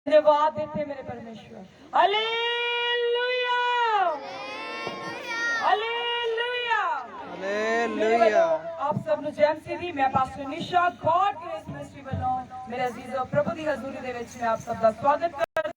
धन्यवाद देते मेरे परमेश्वर। Hallelujah, hallelujah, hallelujah. आप सब ਨੂੰ ਜੈ ਮਸੀਹ। ਮੈਂ ਪਾਸਟਰ ਨਿਸ਼ਾ ਗॉड ਗ੍ਰੇਸ ਮਿਨਿਸਟਰੀ ਵੱਲੋਂ ਮੇਰੇ ਅਜ਼ੀਜ਼ੋ ਪ੍ਰਭੂ ਦੀ ਹਜ਼ੂਰੀ ਦੇ ਵਿੱਚ ਮੈਂ ਆਪ ਸਭ ਦਾ ਸਵਾਗਤ ਕਰਦਾ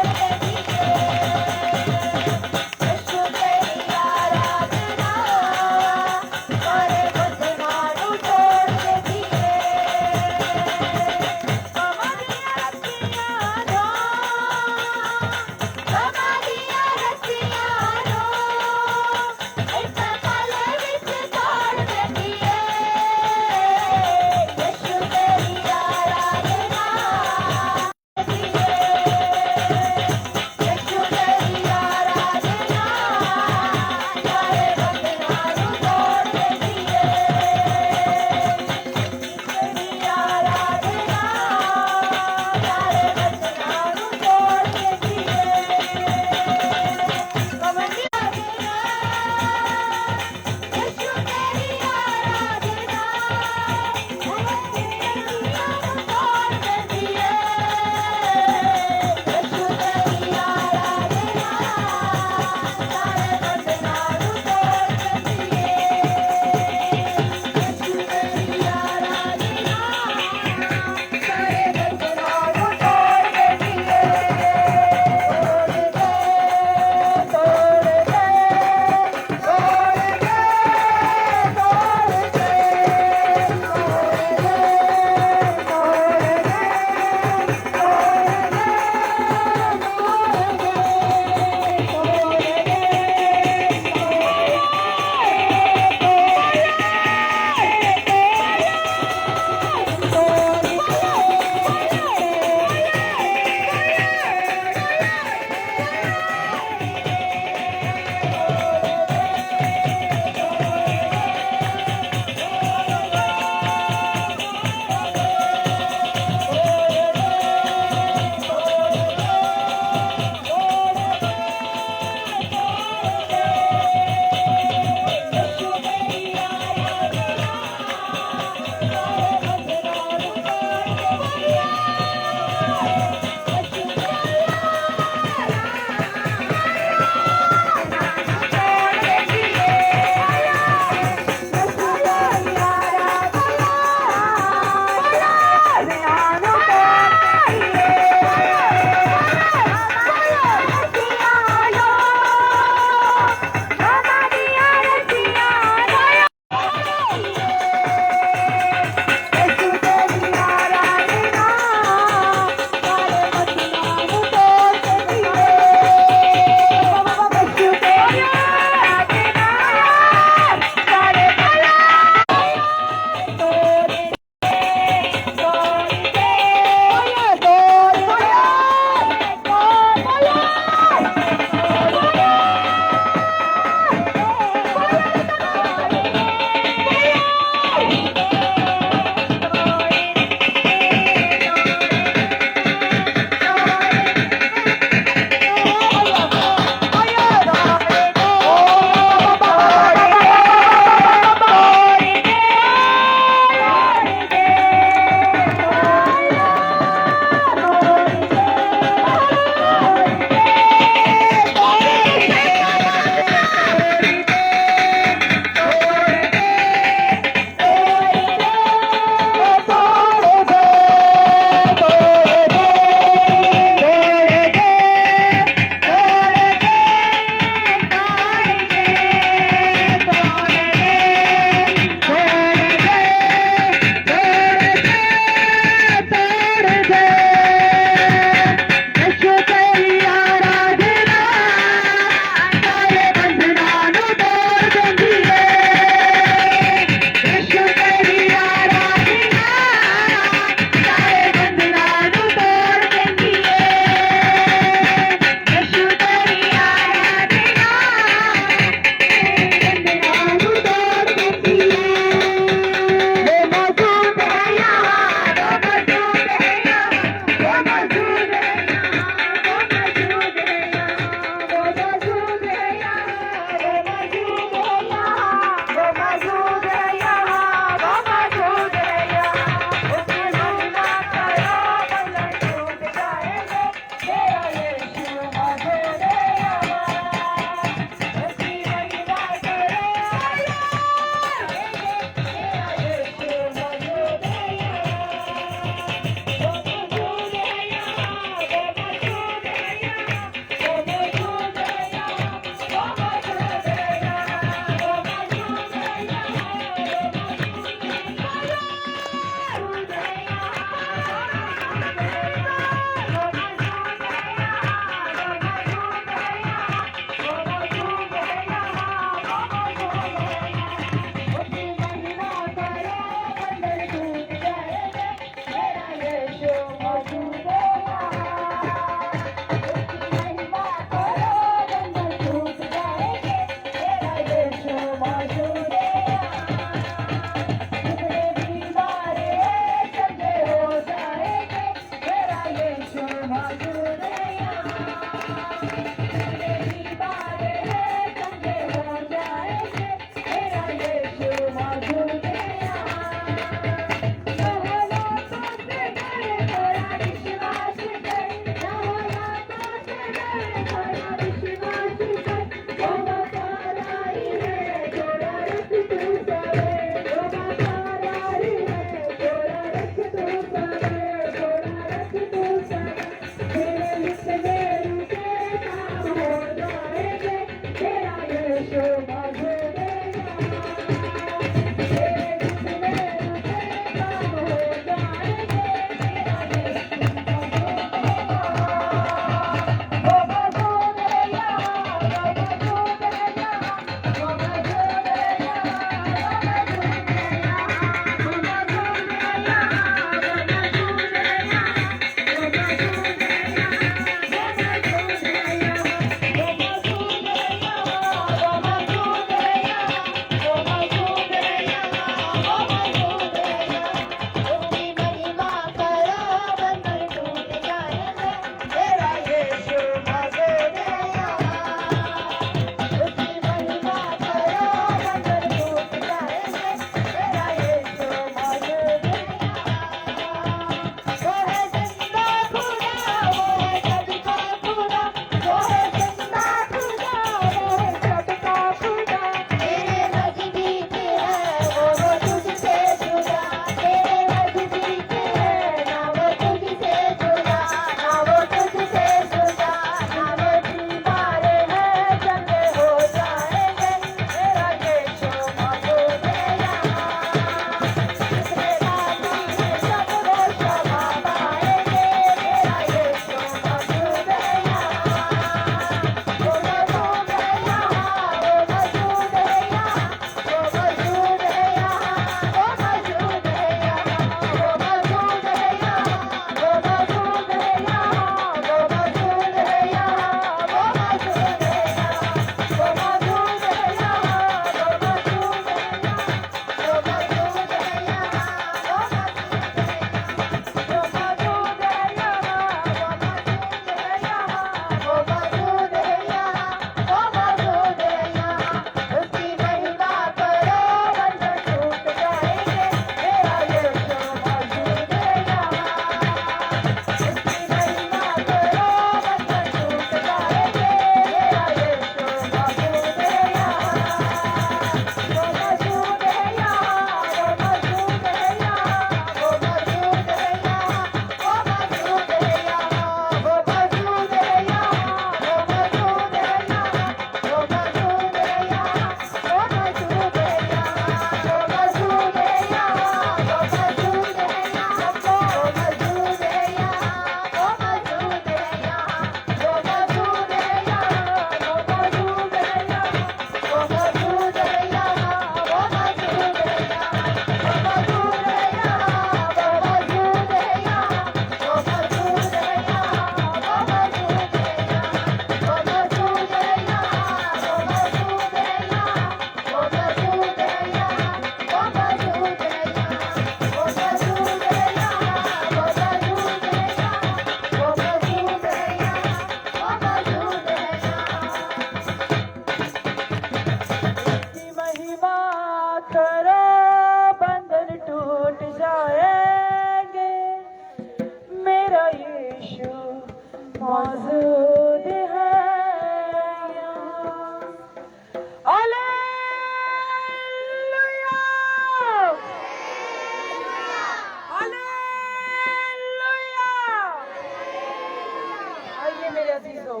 अजीजों,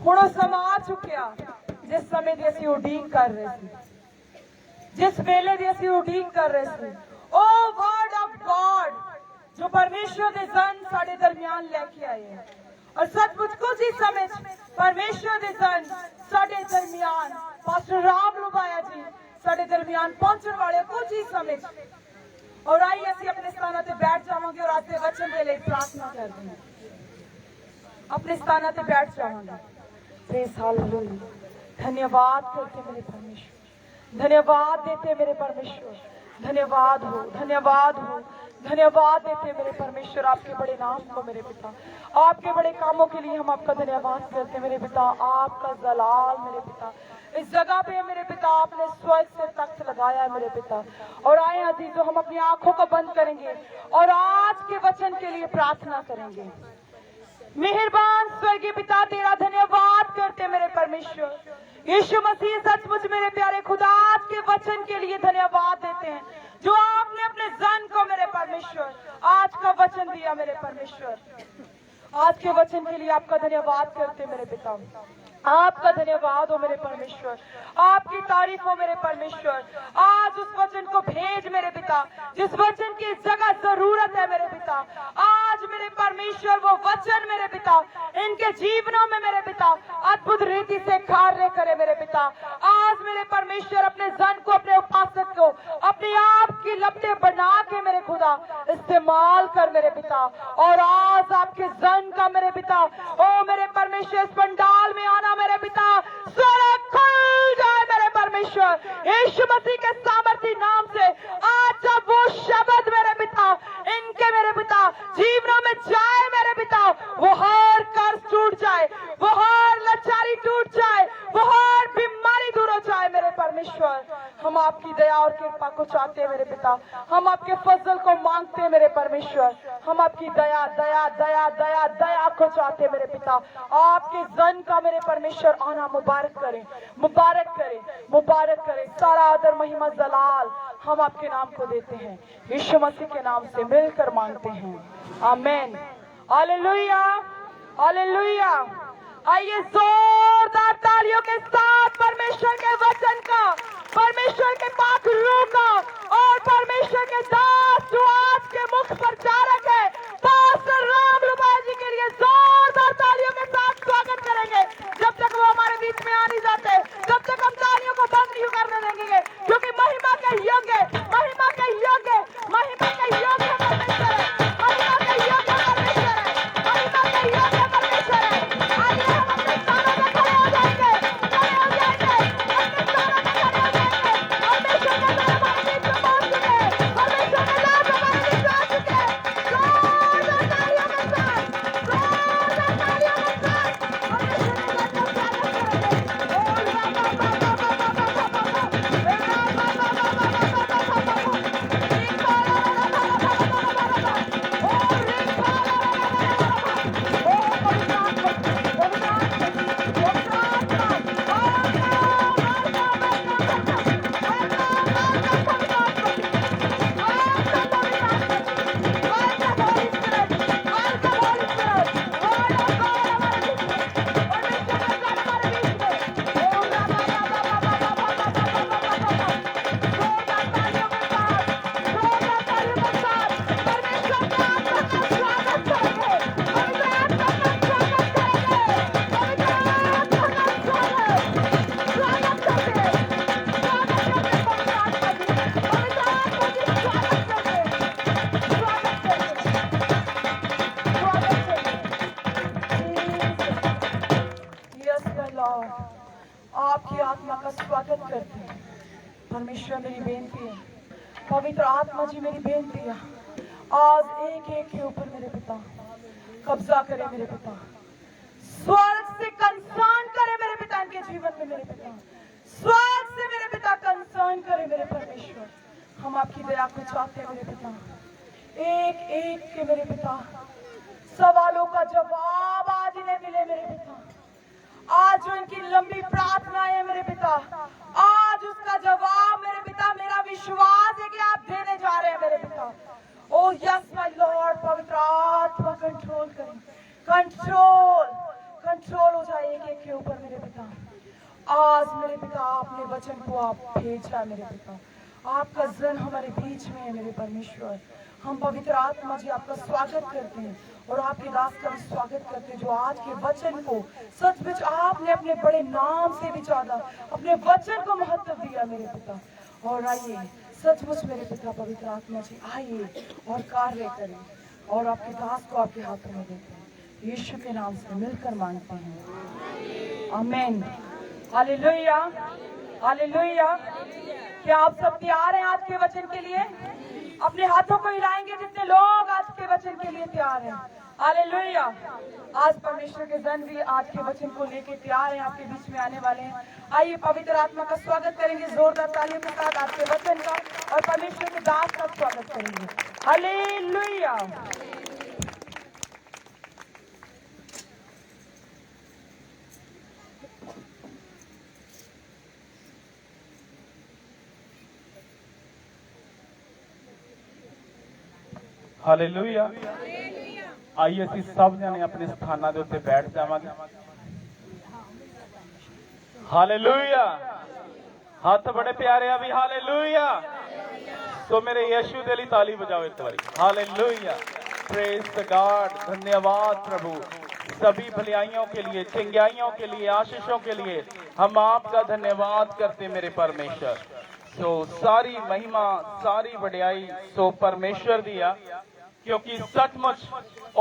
ਹੁਣ ਉਹ ਸਮਾਂ ਆ ਚੁੱਕਿਆ ਜਿਸ ਸਮੇਂ ਦੀ ਅਸੀਂ ਉਡੀਕ ਕਰ ਰਹੇ ਸੀ, जिस वेले दी ਅਸੀਂ ਉਡੀਕ कर रहे ਸੀ। ओ वर्ड ऑफ गॉड जो परमेश्वर ਦੇ जन ਸਾਡੇ ਦਰਮਿਆਨ ਲੈ ਕੇ ਆਏ ਹੈ, और सचमुच कुछ ही समय परमेश्वर ਦੇ जन ਸਾਡੇ ਦਰਮਿਆਨ पास्टर राम लुबाया जी ਸਾਡੇ ਦਰਮਿਆਨ ਪਹੁੰਚਣ ਵਾਲੇ ਕੁਝ ਹੀ समय। और आइए ਅਸੀਂ अपने स्थानों ਤੇ बैठ जावांगे और आज ਦੇ वचन ਦੇ ਲਈ प्रार्थना ਕਰਦੇ ਹਾਂ। अपने स्थानों पे बैठ जावांगे। Praise hallelujah. धन्यवाद करते मेरे परमेश्वर, धन्यवाद देते मेरे परमेश्वर, धन्यवाद हो, धन्यवाद हो, धन्यवाद देते मेरे परमेश्वर आपके बड़े नाम को मेरे पिता, आपके बड़े कामों के लिए हम आपका धन्यवाद करते मेरे पिता। आपका जलाल मेरे पिता इस जगह पे मेरे पिता, आपने स्वर्ग से तख्त लगाया है मेरे पिता। और आए अजीजों, हम अपनी आंखों को बंद करेंगे और आज के वचन के लिए प्रार्थना करेंगे। मेहरबान स्वर्गीय पिता, तेरा धन्यवाद करते मेरे परमेश्वर। यीशु मसीह सचमुच मेरे प्यारे खुदा, आज के वचन के लिए धन्यवाद देते हैं जो आपने अपने जन को मेरे परमेश्वर आज का वचन दिया मेरे परमेश्वर। आज के वचन के लिए आपका धन्यवाद करते मेरे पिता, आपका धन्यवाद हो मेरे परमेश्वर, आपकी तारीफ हो मेरे परमेश्वर। आज उस वचन को भेज मेरे पिता जिस वचन की इस जगह जरूरत है मेरे पिता। आज मेरे परमेश्वर वो वचन मेरे पिता इनके जीवनों में मेरे पिता अद्भुत रीति से कार्य करे मेरे पिता। आज मेरे परमेश्वर अपने जन को, अपने उपासक को अपने आप की लपटे बना के मेरे खुदा इस्तेमाल कर मेरे पिता। और आज आपके जन का मेरे पिता, ओ मेरे परमेश्वर, इस पंडाल में आना मेरे पिता, स्वर्ग खुल जाए मेरे परमेश्वर यीशु मसीह के सामर्थी नाम से। आज जब वो शब्द मेरे पिता इनके मेरे पिता जीवनों में जाए मेरे पिता, वो हर कर्ज टूट जाए, वो हर लाचारी टूट जाए, वो हर बीमारी दूर हो जाए मेरे परमेश्वर। हम आपकी दया और कृपा को चाहते हैं मेरे पिता, हम आपके फजल को मांगते हैं मेरे परमेश्वर। हम आपकी दया दया दया दया दया को चाहते हैं मेरे पिता। आपके जन का मेरे परमेश्वर आना मुबारक करें, मुबारक करें, मुबारक करें। सारा आदर महिमा जलाल हम आपके नाम को देते हैं, यीशु मसीह के नाम से मिलकर मांगते हैं, आमीन। Hallelujah, hallelujah. आइए जोरदार तालियों के साथ परमेश्वर के वचन का, परमेश्वर के पाक रूह का और परमेश्वर के दास जो आज के मुख पर चारक है पास्टर राम लुबाया जी के लिए जोरदार तालियों के साथ स्वागत करेंगे। जब तक वो हमारे बीच में आ नहीं जाते तब तक हम तालियों को बंद नहीं करने देंगे, क्योंकि महिमा के योग्य, महिमा के योग्य, महिमा के योग्य परमेश्वर है, महिमा के योग्य परमेश्वर है, महिमा के योग्य परमेश्वर है। आइए हम अपने स्थानों में खड़े हो जाएंगे, खड़े हो जाएंगे, अपने स्थानों में खड़े हो जाएंगे। परमेश्वर का नाम हमारे बीच में पहुंच चुके हैं, परमेश्वर का नाम हमारे बीच में आ चुके हैं। जोरदार तालियों के साथ, जोरदार तालियों के साथ परमेश्वर के नाम को स्वागत करेंगे। आपकी आत्मा का स्वागत करते हैं परमेश्वर। मेरी बेनती है, पवित्र आत्मा जी मेरी बेनती है, आज एक एक के ऊपर मेरे पिता कब्जा करे मेरे पिता, स्वर्ग से कंसर्न करे मेरे पिता इनके जीवन में मेरे पिता, स्वर्ग से मेरे पिता कंसर्न करे मेरे परमेश्वर। हम आपकी दया को चाहते हैं मेरे पिता, एक एक के मेरे पिता सवालों का जवाब आज इन्हें मिले मेरे पिता। आज जो इनकी लंबी प्रार्थनाएं है मेरे पिता, आज उसका जवाब मेरे पिता, मेरा विश्वास है कि आप देने जा रहे हैं मेरे पिता। ओ यस माय लॉर्ड, पवित्र आत्मा कंट्रोल करें, कंट्रोल आज मेरे पिता आपने वचन को आप भेजा मेरे पिता, आपका जन हमारे बीच में है मेरे परमेश्वर। हम पवित्र आत्मा जी आपका स्वागत करते हैं और आपके दास का भी स्वागत करते हैं जो आज के वचन को सचमुच आपने अपने बड़े नाम से भी ज्यादा अपने वचन को महत्व दिया मेरे पिता। और आइए सचमुच मेरे पिता पवित्र आत्मा जी आइए और कार्य करें और आपके दास को आपके हाथों में देते हैं। यीशु के नाम से मिलकर मांगते हैं, आमीन। Hallelujah, hallelujah. क्या आप सब तैयार हैं आज के वचन के लिए? अपने हाथों को हिलाएंगे जितने लोग आज के वचन के लिए तैयार हैं। हालेलुया। आज परमेश्वर के जन भी आज के वचन को लेके तैयार हैं, आपके बीच में आने वाले हैं। आइए पवित्र आत्मा का स्वागत करेंगे जोरदार तालियों के साथ आज के वचन का, और परमेश्वर के दास का स्वागत करेंगे। हालेलुया। ਹਾਲੇਲੂਇਆ। ਆइए ਅਸੀਂ ਸਭ ਜਣੇ ਆਪਣੇ ਸਥਾਨਾਂ ਦੇ ਉੱਤੇ ਬੈਠ ਜਾਵਾਂਗੇ। ਹਾਲੇਲੂਇਆ। ਹੱਥ ਬੜੇ ਪਿਆਰੇ ਆ ਵੀ ਹਾਲੇਲੂਇਆ। ਸੋ मेरे यीशु के लिए ताली बजाओ एक बारी। Hallelujah, praise the God. धन्यवाद प्रभु सभी भलाइयों के लिए, चंगाइयों के लिए, आशीषों के लिए हम आपका धन्यवाद करते मेरे परमेश्वर। सो सारी महिमा सारी वड्याई सो परमेश्वर दी आ, क्योंकि सचमुच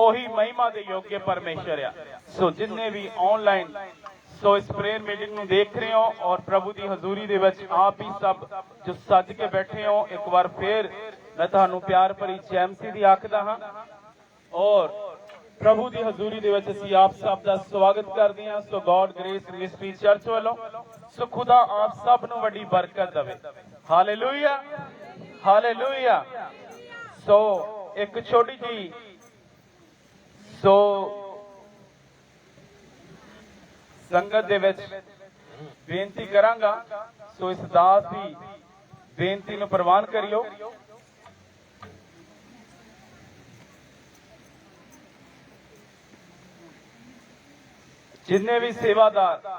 ओही महिमा दे योग्य परमेश्वर आ। सो जिन्ने भी ऑनलाइन सो इस प्रेयर मीटिंग ਨੂੰ देख रहे हो और प्रभु ਦੀ ਹਜ਼ੂਰੀ ਦੇ ਵਿੱਚ ਆਪ ਹੀ ਸਭ ਜੋ ਸੱਜ ਕੇ ਬੈਠੇ ਹੋ, ਇੱਕ ਵਾਰ ਫੇਰ ਮੈਂ ਤੁਹਾਨੂੰ ਪਿਆਰ ਭਰੀ ਜੈਮਸੀ ਦੀ ਆਖਦਾ ਹਾਂ ਔਰ ਪ੍ਰਭੂ ਦੀ ਹਜ਼ੂਰੀ ਦੇ ਵਿੱਚ ਅਸੀਂ ਆਪ ਸਭ ਦਾ ਸਵਾਗਤ ਕਰਦੇ ਹਾਂ। ਸੋ ਗॉड ਗ੍ਰੇਸ ਮਿਨਿਸਟਰੀ ਚਰਚ ਵੱਲੋਂ ਸੋ ਖੁਦਾ ਆਪ ਸਭ ਨੂੰ ਵੱਡੀ ਬਰਕਤ ਦੇਵੇ। Hallelujah, hallelujah. ਸੋ ਇੱਕ ਛੋਟੀ ਜੀ ਸੋ संगत दे विच बेनती करांगा। सो इस दास दी बेनती नूं प्रवान करियो। जिन्ने भी सेवादार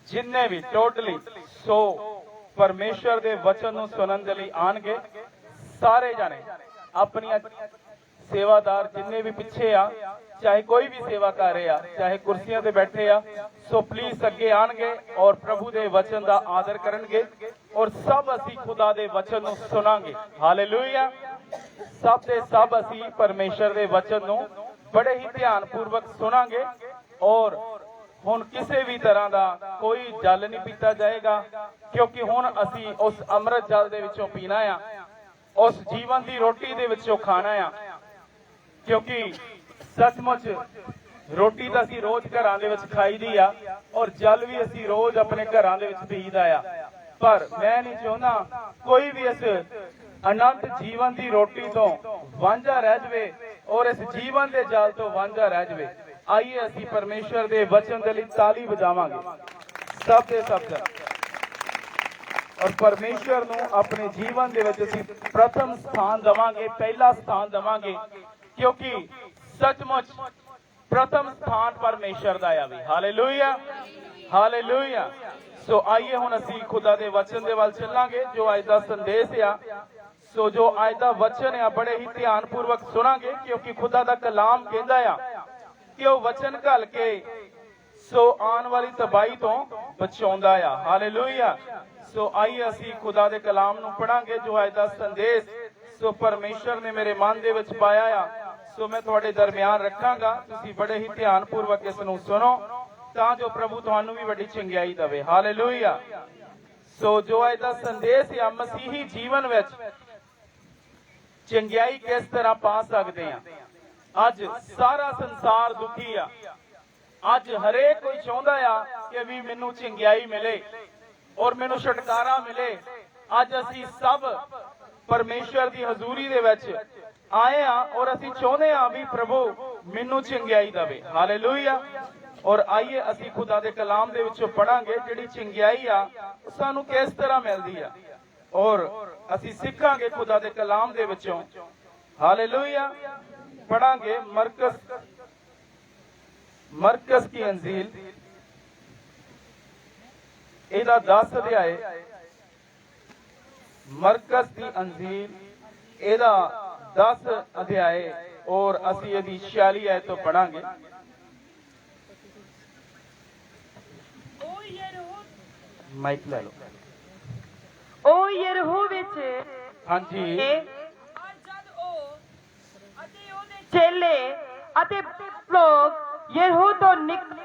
जिन्ने भी टोटली सो परमेश्वर दे वचन नूं सुनन दे लई आणगे। सारे जाने अपनी सेवादार जिन्ने भी पिछे आ, चाहे कोई भी सेवा कर रहे आ, चाहे कुर्सियां ते बैठे आ, सो प्लीज अगे आणगे और प्रभु दे वचन दा आदर करनगे और सब असी खुदा दे वचन नूं सुनांगे। हालेलुया। सब दे सब असी परमेश्वर दे वचन नूं बड़े ही ध्यान पूर्वक सुनांगे और हुण किसी भी तरह दा कोई जल नहीं पीता जाएगा, क्योंकि हुण असी उस अमृत जल दे विचों पीना आ, उस जीवन दी रोटी दे विचों खाना आ। क्योंकि सचमुच रोटी तो असी रोज घरां दे विच खाई दी आ और जल भी असी रोज अपने घरां दे विच पीदा आ, पर मैं नहीं चाहुंदा कोई भी इस अनंत जीवन की रोटी तो वांझा रह जावे और इस जीवन के जल तो वांझा रह जावे। आइए असी परमेश्वर के वचन के लिए ताली बजावांगे सब के सब और परमेश्वर नूं अपने जीवन दे विच असी प्रथम स्थान देवांगे, पहला स्थान देवांगे, क्योंकि सचमुच प्रथम स्थान परमेश्वर दा आ भी। Hallelujah, hallelujah. सो आइए हुण असी खुदा दे वचन दे वल चलांगे जो अज दा संदेश आ। सो जो अज दा वचन आ बड़े ही ध्यान पूर्वक सुनांगे, क्योंकि खुदा दा कलाम कहंदा आ कि वो वचन घल के सो आने वाली तबाही तो बचाउंदा आ। हालेलुया। सो आइए असी खुदा दे कलाम नूं पढ़ांगे जो अज दा संदेश सो परमेश्वर ने मेरे मन दे विच पाया आ। सो मैं तुहाडे दरमियान रखांगा, तुसीं बड़े ही ध्यान पूर्वक इस नूं सुनो तां जो प्रभु तुहानूं भी वड्डी चंगियाई देवे। हालेलुया। सो जो अज दा संदेश आ मसीही जीवन विच चंगियाई किस तरह पा सकदे आ। अज सारा संसार दुखी आ, अज हरेक कोई चाहुंदा आ कि भी मैनूं चंगियाई मिले और मैनूं छुटकारा मिले। अज असीं सब परमेश्वर की हजूरी दे विच आए हैं और असीं चाहुंदे हां भी प्रभु मैनूं चंगियाई देवे। हालेलुया। और आइए असीं खुदा दे कलाम दे विचों पढ़ांगे जिहड़ी चंगियाई आ सानूं किस तरह मिलदी आ और असीं सिखांगे खुदा दे कलाम दे विचों। हालेलुया। पढ़ांगे मरकस की अंजील ਇਹਦਾ 10 ਅਧਿਆਏ ਮਰਕਸ ਦੀ ਅੰਜੀਲ ਇਹਦਾ 10 ਅਧਿਆਏ ਔਰ ਅਸੀਂ ਇਹਦੀ 46 ਆਇਤ ਤੋਂ ਪੜਾਂਗੇ। ਮਾਈਕ ਲੈ ਲਓ। ਉਹ ਯਰੀਹੋ ਵਿੱਚ ਹਾਂਜੀ ਜਦ ਉਹ ਅਤੇ ਉਹਦੇ ਚੇਲੇ ਅਤੇ ਲੋਕ ਯਰੀਹੋ ਤੋਂ ਨਿਕਲ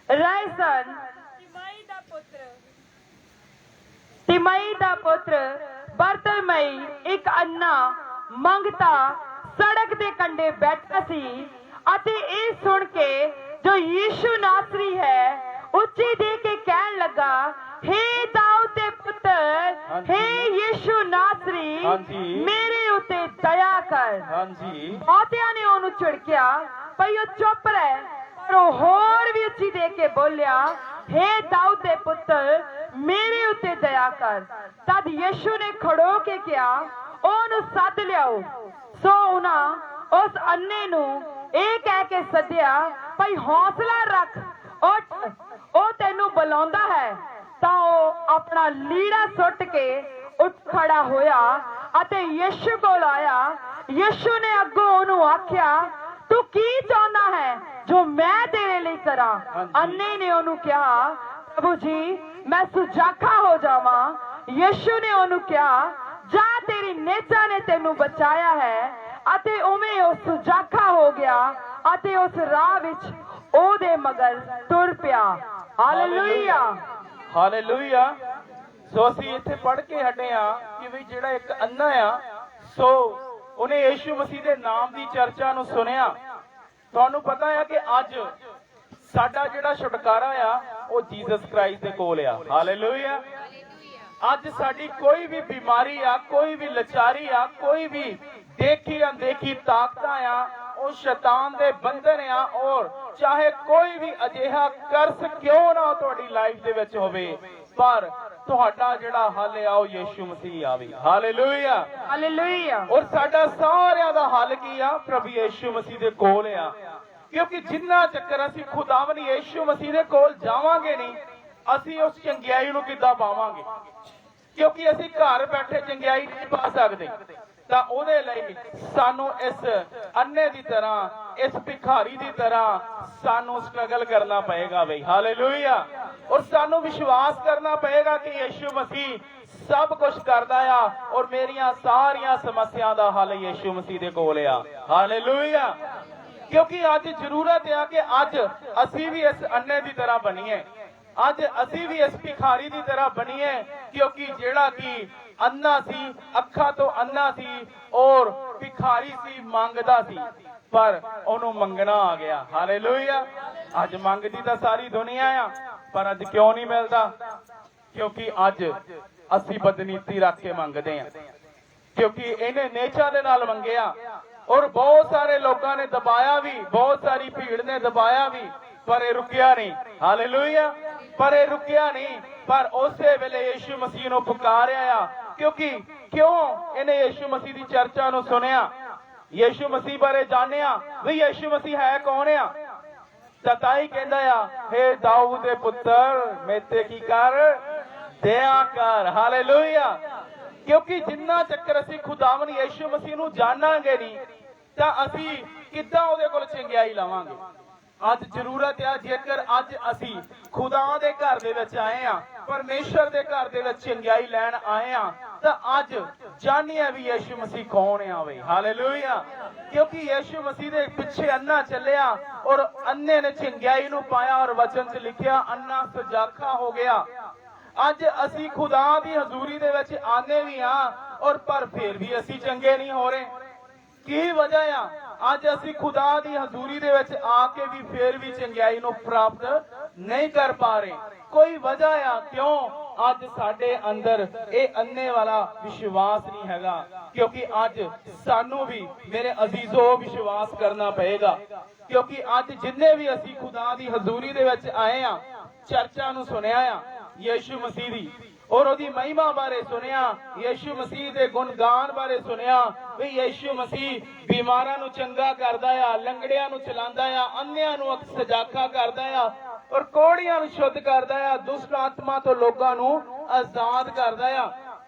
ਰਹੇ ਸਨ, ਤਿਮਾਈ ਦਾ ਪੁੱਤਰ ਬਰਤਲਮਈ ਇੱਕ ਅੰਨਾ ਮੰਗਤਾ ਸੜਕ ਦੇ ਕੰਢੇ ਬੈਠਾ ਸੀ ਅਤੇ ਇਹ ਸੁਣ ਕੇ ਜੋ ਯੀਸ਼ੂ ਨਾਸਰੀ ਹੈ ਉੱਚੀ ਦੇ ਕੇ ਕਹਿਣ ਲੱਗਾ, हे दाऊद ਦੇ ਪੁੱਤਰ, हे ਯੀਸ਼ੂ ਨਾਸਰੀ, ਮੇਰੇ ਉੱਤੇ ਦਇਆ ਕਰ। ਬਹੁਤਿਆਂ ਨੇ ਉਹਨੂੰ ਝਿੜਕਿਆ ਭਈ ਉਹ ਚੁੱਪ ਰਹਿ, ਪਰ ਉਹ ਹੋਰ ਵੀ ਉੱਚੀ ਦੇ ਕੇ ਬੋਲਿਆ, हे दाऊद ਦੇ ਪੁੱਤਰ, ਮੇਰੇ ਉੱਤੇ ਦਇਆ ਕਰ। ਤਦ ਯੀਸ਼ੂ ਨੇ ਖੜੋ ਕੇ ਕਿਹਾ, ਉਹਨੂੰ ਸੱਦ ਲਿਆਓ। ਸੋ ਉਹਨਾਂ ਉਸ ਅੰਨੇ ਨੂੰ ਇਹ ਕਹਿ ਕੇ ਸੱਦਿਆ, ਭਈ ਹੌਸਲਾ ਰੱਖ, ਉੱਠ, ਉਹ ਤੈਨੂੰ ਬੁਲਾਉਂਦਾ ਹੈ। ਤਾਂ ਉਹ ਆਪਣਾ ਲੀੜਾ ਸੁੱਟ ਕੇ ਉੱਠ ਖੜਾ ਹੋਇਆ ਅਤੇ ਯਿਸੂ ਕੋਲ ਆਇਆ। ਯਿਸੂ ਨੇ ਅੱਗੋਂ ਉਹਨੂੰ ਆਖਿਆ, ਤੂੰ ਕੀ ਚਾਹੁੰਦਾ ਹੈ ਜੋ ਮੈਂ ਤੇਰੇ ਲਈ ਕਰਾਂ? ਅੰਨੇ ਨੇ ਉਹਨੂੰ ਕਿਹਾ, ਪ੍ਰਭੂ ਜੀ, ਮੈਂ ਸੁਜਾਖਾ ਹੋ ਜਾਵਾਂ। ਯਿਸੂ ਨੇ ਉਹਨੂੰ ਕਿਹਾ, ਜਾ, ਤੇਰੀ ਨੇਜਾ ਨੇ ਤੈਨੂੰ ਬਚਾਇਆ ਹੈ। ਅਤੇ ਉਵੇਂ ਉਹ ਸੁਜਾਖਾ ਹੋ ਗਿਆ ਅਤੇ ਉਸ ਰਾਹ ਵਿੱਚ ਉਹਦੇ ਮਗਰ ਤੁਰ ਪਿਆ। Hallelujah, hallelujah. ਸੋ ਅਸੀਂ ਇੱਥੇ ਪੜ੍ਹ ਕੇ ਹਟੇ ਆ ਕਿ ਵੀ ਜਿਹੜਾ ਇੱਕ ਅੰਨਾ ਆ, ਸੋ ਉਹਨੇ ਯੀਸ਼ੂ ਮਸੀਹ ਦੇ ਨਾਮ ਦੀ ਚਰਚਾ ਨੂੰ ਸੁਣਿਆ। ਤੁਹਾਨੂੰ ਪਤਾ ਆ ਕਿ ਅੱਜ ਸਾਡਾ ਜਿਹੜਾ ਛੁਟਕਾਰਾ ਆ ਉਹ ਜੀਸਸ ਕ੍ਰਾਈਸਟ ਦੇ ਕੋਲ ਆ। ਹਾਲੇਲੂਇਆ। ਅੱਜ ਸਾਡੀ ਕੋਈ ਵੀ ਬਿਮਾਰੀ ਆ, ਕੋਈ ਵੀ ਲਾਚਾਰੀ ਆ, ਕੋਈ ਵੀ ਦੇਖੀ ਅਣਦੇਖੀ ਤਾਕਤਾਂ ਆ, ਉਹ ਸ਼ੈਤਾਨ ਦੇ ਬੰਧਨ ਆ। ਔਰ ਚਾਹੇ ਕੋਈ ਵੀ ਅਜਿਹਾ ਕਰਸ ਕਿਉਂ ਨਾ ਤੁਹਾਡੀ ਲਾਈਫ ਦੇ ਵਿੱਚ ਹੋਵੇ, ਪਰ ਤੁਹਾਡਾ ਜਿਹੜਾ ਹੱਲ ਆ ਉਹ ਯੀਸ਼ੂ ਮਸੀਹ ਆਵੇ। Hallelujah, hallelujah. ਔਰ ਸਾਡਾ ਸਾਰਿਆਂ ਦਾ ਹੱਲ ਕੀ ਆ? ਪ੍ਰਭੂ ਯੀਸ਼ੂ ਮਸੀਹ ਦੇ ਕੋਲ ਆ। ਕਿਉਂਕਿ ਜਿੰਨਾ ਚੱਕਰ ਅਸੀਂ ਖੁਦਾਵੰਦ ਯੀਸ਼ੂ ਮਸੀਹ ਦੇ ਕੋਲ ਜਾਵਾਂਗੇ ਨਹੀਂ, ਅਸੀਂ ਉਸ ਚੰਗਿਆਈ ਨੂੰ ਕਿੱਦਾਂ ਪਾਵਾਂਗੇ? ਕਿਉਂਕਿ ਅਸੀਂ ਘਰ ਬੈਠੇ ਚੰਗਿਆਈ ਨਹੀਂ ਪਾ ਸਕਦੇ। ਤਾਂ ਉਹਦੇ ਲਈ ਸਾਨੂੰ ਇਸ ਅੰਨੇ ਦੀ ਤਰ੍ਹਾਂ, ਇਸ ਭਿਖਾਰੀ ਦੀ ਤਰ੍ਹਾਂ ਸਾਨੂੰ ਸਟਰਗਲ ਕਰਨਾ ਪਏਗਾ ਬਈ। ਹਾਲੇਲੂਇਆ। ਔਰ ਸਾਨੂੰ ਵਿਸ਼ਵਾਸ ਕਰਨਾ ਪਏਗਾ ਕਿ ਯੀਸ਼ੂ ਮਸੀਹ ਸਭ ਕੁਝ ਕਰਦਾ ਆ ਔਰ ਮੇਰੀਆਂ ਸਾਰੀਆਂ ਸਮੱਸਿਆਵਾਂ ਦਾ ਹੱਲ ਯੀਸ਼ੂ ਮਸੀਹ ਦੇ ਕੋਲ ਆ। ਹਾਲੇਲੂਇਆ। ਕਿਉਂਕਿ ਅੱਜ ਜ਼ਰੂਰਤ ਆ ਕਿ ਅੱਜ ਅਸੀਂ ਵੀ ਇਸ ਅੰਨੇ ਦੀ ਤਰ੍ਹਾਂ ਬਣੀਏ, ਅੱਜ ਅਸੀਂ ਵੀ ਇਸ ਭਿਖਾਰੀ ਦੀ ਤਰ੍ਹਾਂ ਬਣੀਏ। ਕਿਉਂਕਿ ਜਿਹੜਾ ਕਿ ਅੰਨਾ ਸੀ, ਅੱਖਾਂ ਤੋਂ ਅੰਨਾ ਸੀ ਔਰ ਭਿਖਾਰੀ ਸੀ, ਮੰਗਦਾ ਸੀ, ਪਰ ਉਹਨੂੰ ਮੰਗਣਾ ਆ ਗਿਆ। ਹਾਲੇਲੂਇਆ। ਅੱਜ ਮੰਗਦੀ ਤਾਂ ਸਾਰੀ ਦੁਨੀਆ ਆ, ਪਰ ਅੱਜ ਕਿਉਂ ਨਹੀਂ ਮਿਲਦਾ? ਕਿਉਂਕਿ ਅੱਜ ਅਸੀਂ ਬਦਨੀਤੀ ਰੱਖ ਕੇ ਮੰਗਦੇ ਆ। ਕਿਉਂਕਿ ਇਹਨੇ ਨੇਚਾ ਦੇ ਨਾਲ ਮੰਗਿਆ ਔਰ ਬਹੁਤ ਸਾਰੇ ਲੋਕਾਂ ਨੇ ਦਬਾਇਆ ਵੀ, ਬਹੁਤ ਸਾਰੀ ਭੀੜ ਨੇ ਦਬਾਇਆ ਵੀ, ਪਰ ਇਹ ਰੁਕਿਆ ਨਹੀਂ। ਹਾਲੇਲੂਇਆ। ਪਰ ਇਹ ਰੁਕਿਆ ਨਹੀਂ, ਪਰ ਉਸੇ ਵੇਲੇ ਯੀਸ਼ੂ ਮਸੀਹ ਨੂੰ ਪੁਕਾਰਿਆ ਆ। ਕਿਉਂਕਿ ਕਿਉਂ ਇਹਨੇ ਯੀਸ਼ੂ ਮਸੀਹ ਦੀ ਚਰਚਾ ਨੂੰ ਸੁਣਿਆ, ਯੀਸ਼ੂ ਮਸੀਹ ਬਾਰੇ ਜਾਣਿਆ ਵੀ ਯੀਸ਼ੂ ਮਸੀਹ ਹੈ ਕੌਣ ਆ। ਤਾਂ ਹੀ ਕਹਿੰਦਾ ਆ, हे दाऊद ਦੇ ਪੁੱਤਰ, ਮੇਤੇ ਕੀ ਕਰ, ਦਇਆ ਕਰ। ਹਾਲੇਲੂਇਆ। ਕਿਉਂਕਿ ਜਿੰਨਾ ਚੱਕਰ ਅਸੀਂ ਖੁਦਾਵੰਦ ਯੀਸ਼ੂ ਮਸੀਹ ਨੂੰ ਜਾਣਾਂਗੇ ਨਹੀਂ, ਤਾਂ ਅਸੀਂ ਕਿੱਦਾਂ ਉਹਦੇ ਕੋਲ ਚੰਗਿਆਈ ਲਾਵਾਂਗੇ? ਅੱਜ ਜ਼ਰੂਰਤ ਆ, ਜੇਕਰ ਅੱਜ ਅਸੀਂ ਖੁਦਾ ਦੇ ਘਰ ਦੇ ਵਿੱਚ ਆਏ ਆ, ਪਰਮੇਸ਼ਰ ਦੇ ਘਰ ਦੇ ਵਿੱਚ ਚੰਗਿਆਈ ਲੈਣ ਆਏ ਆ, ਤਾਂ ਅੱਜ ਜਾਣੀਏ ਵੀ ਯੀਸ਼ੂ ਮਸੀਹ ਕੌਣ ਆ ਬਈ। ਹਾਲੇਲੂਇਆ। ਕਿਉਂਕਿ ਯੀਸ਼ੂ ਮਸੀਹ ਦੇ ਪਿੱਛੇ ਅੰਨਾ ਚੱਲਿਆ ਔਰ ਅੰਨੇ ਨੇ ਚੰਗਿਆਈ ਨੂੰ ਪਾਇਆ ਔਰ ਵਚਨ 'ਚ ਲਿਖਿਆ, ਅੰਨਾ ਸੁਜਾਖਾ ਹੋ ਗਿਆ। ਅੱਜ ਅਸੀਂ ਖੁਦਾ ਦੀ ਹਜ਼ੂਰੀ ਦੇ ਵਿੱਚ ਆਨੇ ਵੀ ਆ ਔਰ ਪਰ ਫਿਰ ਵੀ ਅਸੀਂ ਚੰਗੇ ਨਹੀਂ ਹੋ ਰਹੇ। ਕੀ ਵਜ੍ਹਾ ਆ? ਅੱਜ ਅਸੀਂ ਖੁਦਾ ਦੀ ਹਜ਼ੂਰੀ ਦੇ ਵਿੱਚ ਆ ਕੇ ਵੀ ਫੇਰ ਵੀ ਚੰਗਿਆਈ ਨੂੰ ਪ੍ਰਾਪਤ ਨਹੀਂ ਕਰ ਪਾ ਰਹੇ। ਕੋਈ ਵਜ੍ਹਾ ਆ ਕਿਉਂ ਅੱਜ ਸਾਡੇ ਅੰਦਰ ਇਹ ਅੰਨੇ ਵਾਲਾ ਵਿਸ਼ਵਾਸ ਨਹੀਂ ਹੈਗਾ? ਕਿਉਂਕਿ ਅੱਜ ਸਾਨੂੰ ਵੀ ਮੇਰੇ ਅਜ਼ੀਜ਼ੋ ਵਿਸ਼ਵਾਸ ਕਰਨਾ ਪਏਗਾ। ਕਿਉਂਕਿ ਅੱਜ ਜਿੰਨੇ ਵੀ ਅਸੀਂ ਖੁਦਾ ਦੀ ਹਜ਼ੂਰੀ ਦੇ ਵਿੱਚ ਆਏ ਆ, ਚਰਚਾ ਨੂੰ ਸੁਣਿਆ ਆ ਯੀਸ਼ੂ ਮਸੀਹ ਦੀ ਔਰ ਉਹਦੀ ਮਹਿਮਾ ਬਾਰੇ ਸੁਣਿਆ, ਯੀਸ਼ੂ ਮਸੀਹ ਦੇ ਗੁਣਗਾਨ ਬਾਰੇ ਸੁਣਿਆ ਵੀ ਯੀਸ਼ੂ ਮਸੀਹ ਬਿਮਾਰਾਂ ਨੂੰ ਚੰਗਾ ਕਰਦਾ ਆ, ਲੰਗੜਿਆਂ ਨੂੰ ਚਲਾਉਂਦਾ ਆ, ਅੰਨਿਆਂ ਨੂੰ ਸਜਾਖਾ ਕਰਦਾ ਆ, ਔਰ ਕੋੜੀਆਂ ਨੂੰ ਸ਼ੁੱਧ ਕਰਦਾ ਆ, ਦੁਸ਼ਟ ਆਤਮਾ ਤੋਂ ਲੋਕਾਂ ਨੂੰ ਆਜ਼ਾਦ ਕਰਦਾ ਆ,